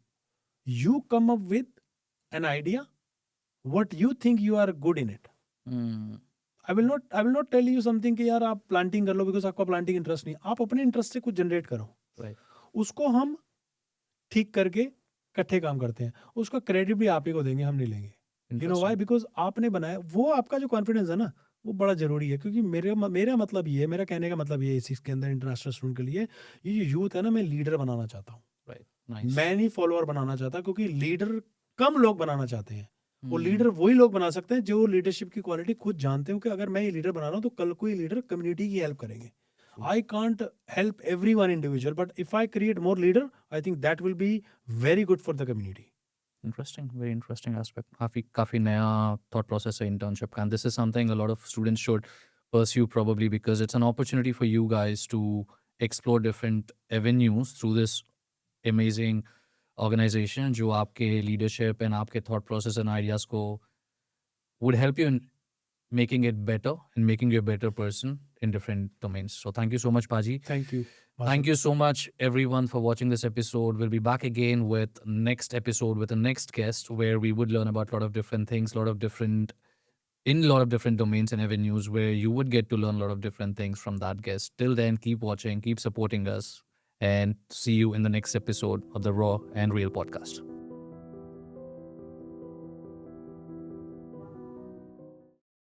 you come up with an idea, what you think you are good in it. Hmm. I will not tell you something कि यार आप प्लांटिंग कर लो बिकॉज आपका प्लांटिंग इंटरेस्ट नहीं, आप अपने इंटरेस्ट से कुछ जनरेट करो, Right. उसको हम ठीक करके इकट्ठे काम करते हैं, उसका क्रेडिट भी आप ही को देंगे, हम नहीं लेंगे. You know why? बिकॉज आपने बनाया, वो आपका जो कॉन्फिडेंस है ना वो बड़ा जरूरी है. क्योंकि मेरा मतलब ये है, मेरा कहने का मतलब ये है इस चीज के अंदर इंटरनेशनल स्टूडेंट के लिए, ये जो यूथ है ना, मैं लीडर बनाना चाहता हूँ. Right. Nice. मैं नहीं फॉलोअर बनाना चाहता, क्योंकि लीडर कम लोग बनाना चाहते हैं. वो Hmm. लीडर वही लोग बना सकते हैं जो लीडरशिप की क्वालिटी खुद जानते हो कि अगर मैं ये लीडर बना रहा हूँ तो कल को ये लीडर कम्युनिटी की हेल्प करेंगे. I can't help everyone individual, but if I create more leader, I think that will be very good for the community. Interesting, very interesting aspect. काफी नया thought process है internship का, and this is something a lot of students should pursue probably because it's an opportunity for you guys to explore different avenues through this amazing organization जो आपके leadership and आपके thought process and ideas को would help you in making it better and making you a better person in different domains. So thank you so much, Paji. Thank you. Thank you so much, everyone, for watching this episode. We'll be back again with next episode with the next guest, where we would learn about a lot of different things, a lot of different domains and avenues, where you would get to learn a lot of different things from that guest. Till then, keep watching, keep supporting us, and see you in the next episode of the Raw and Real podcast.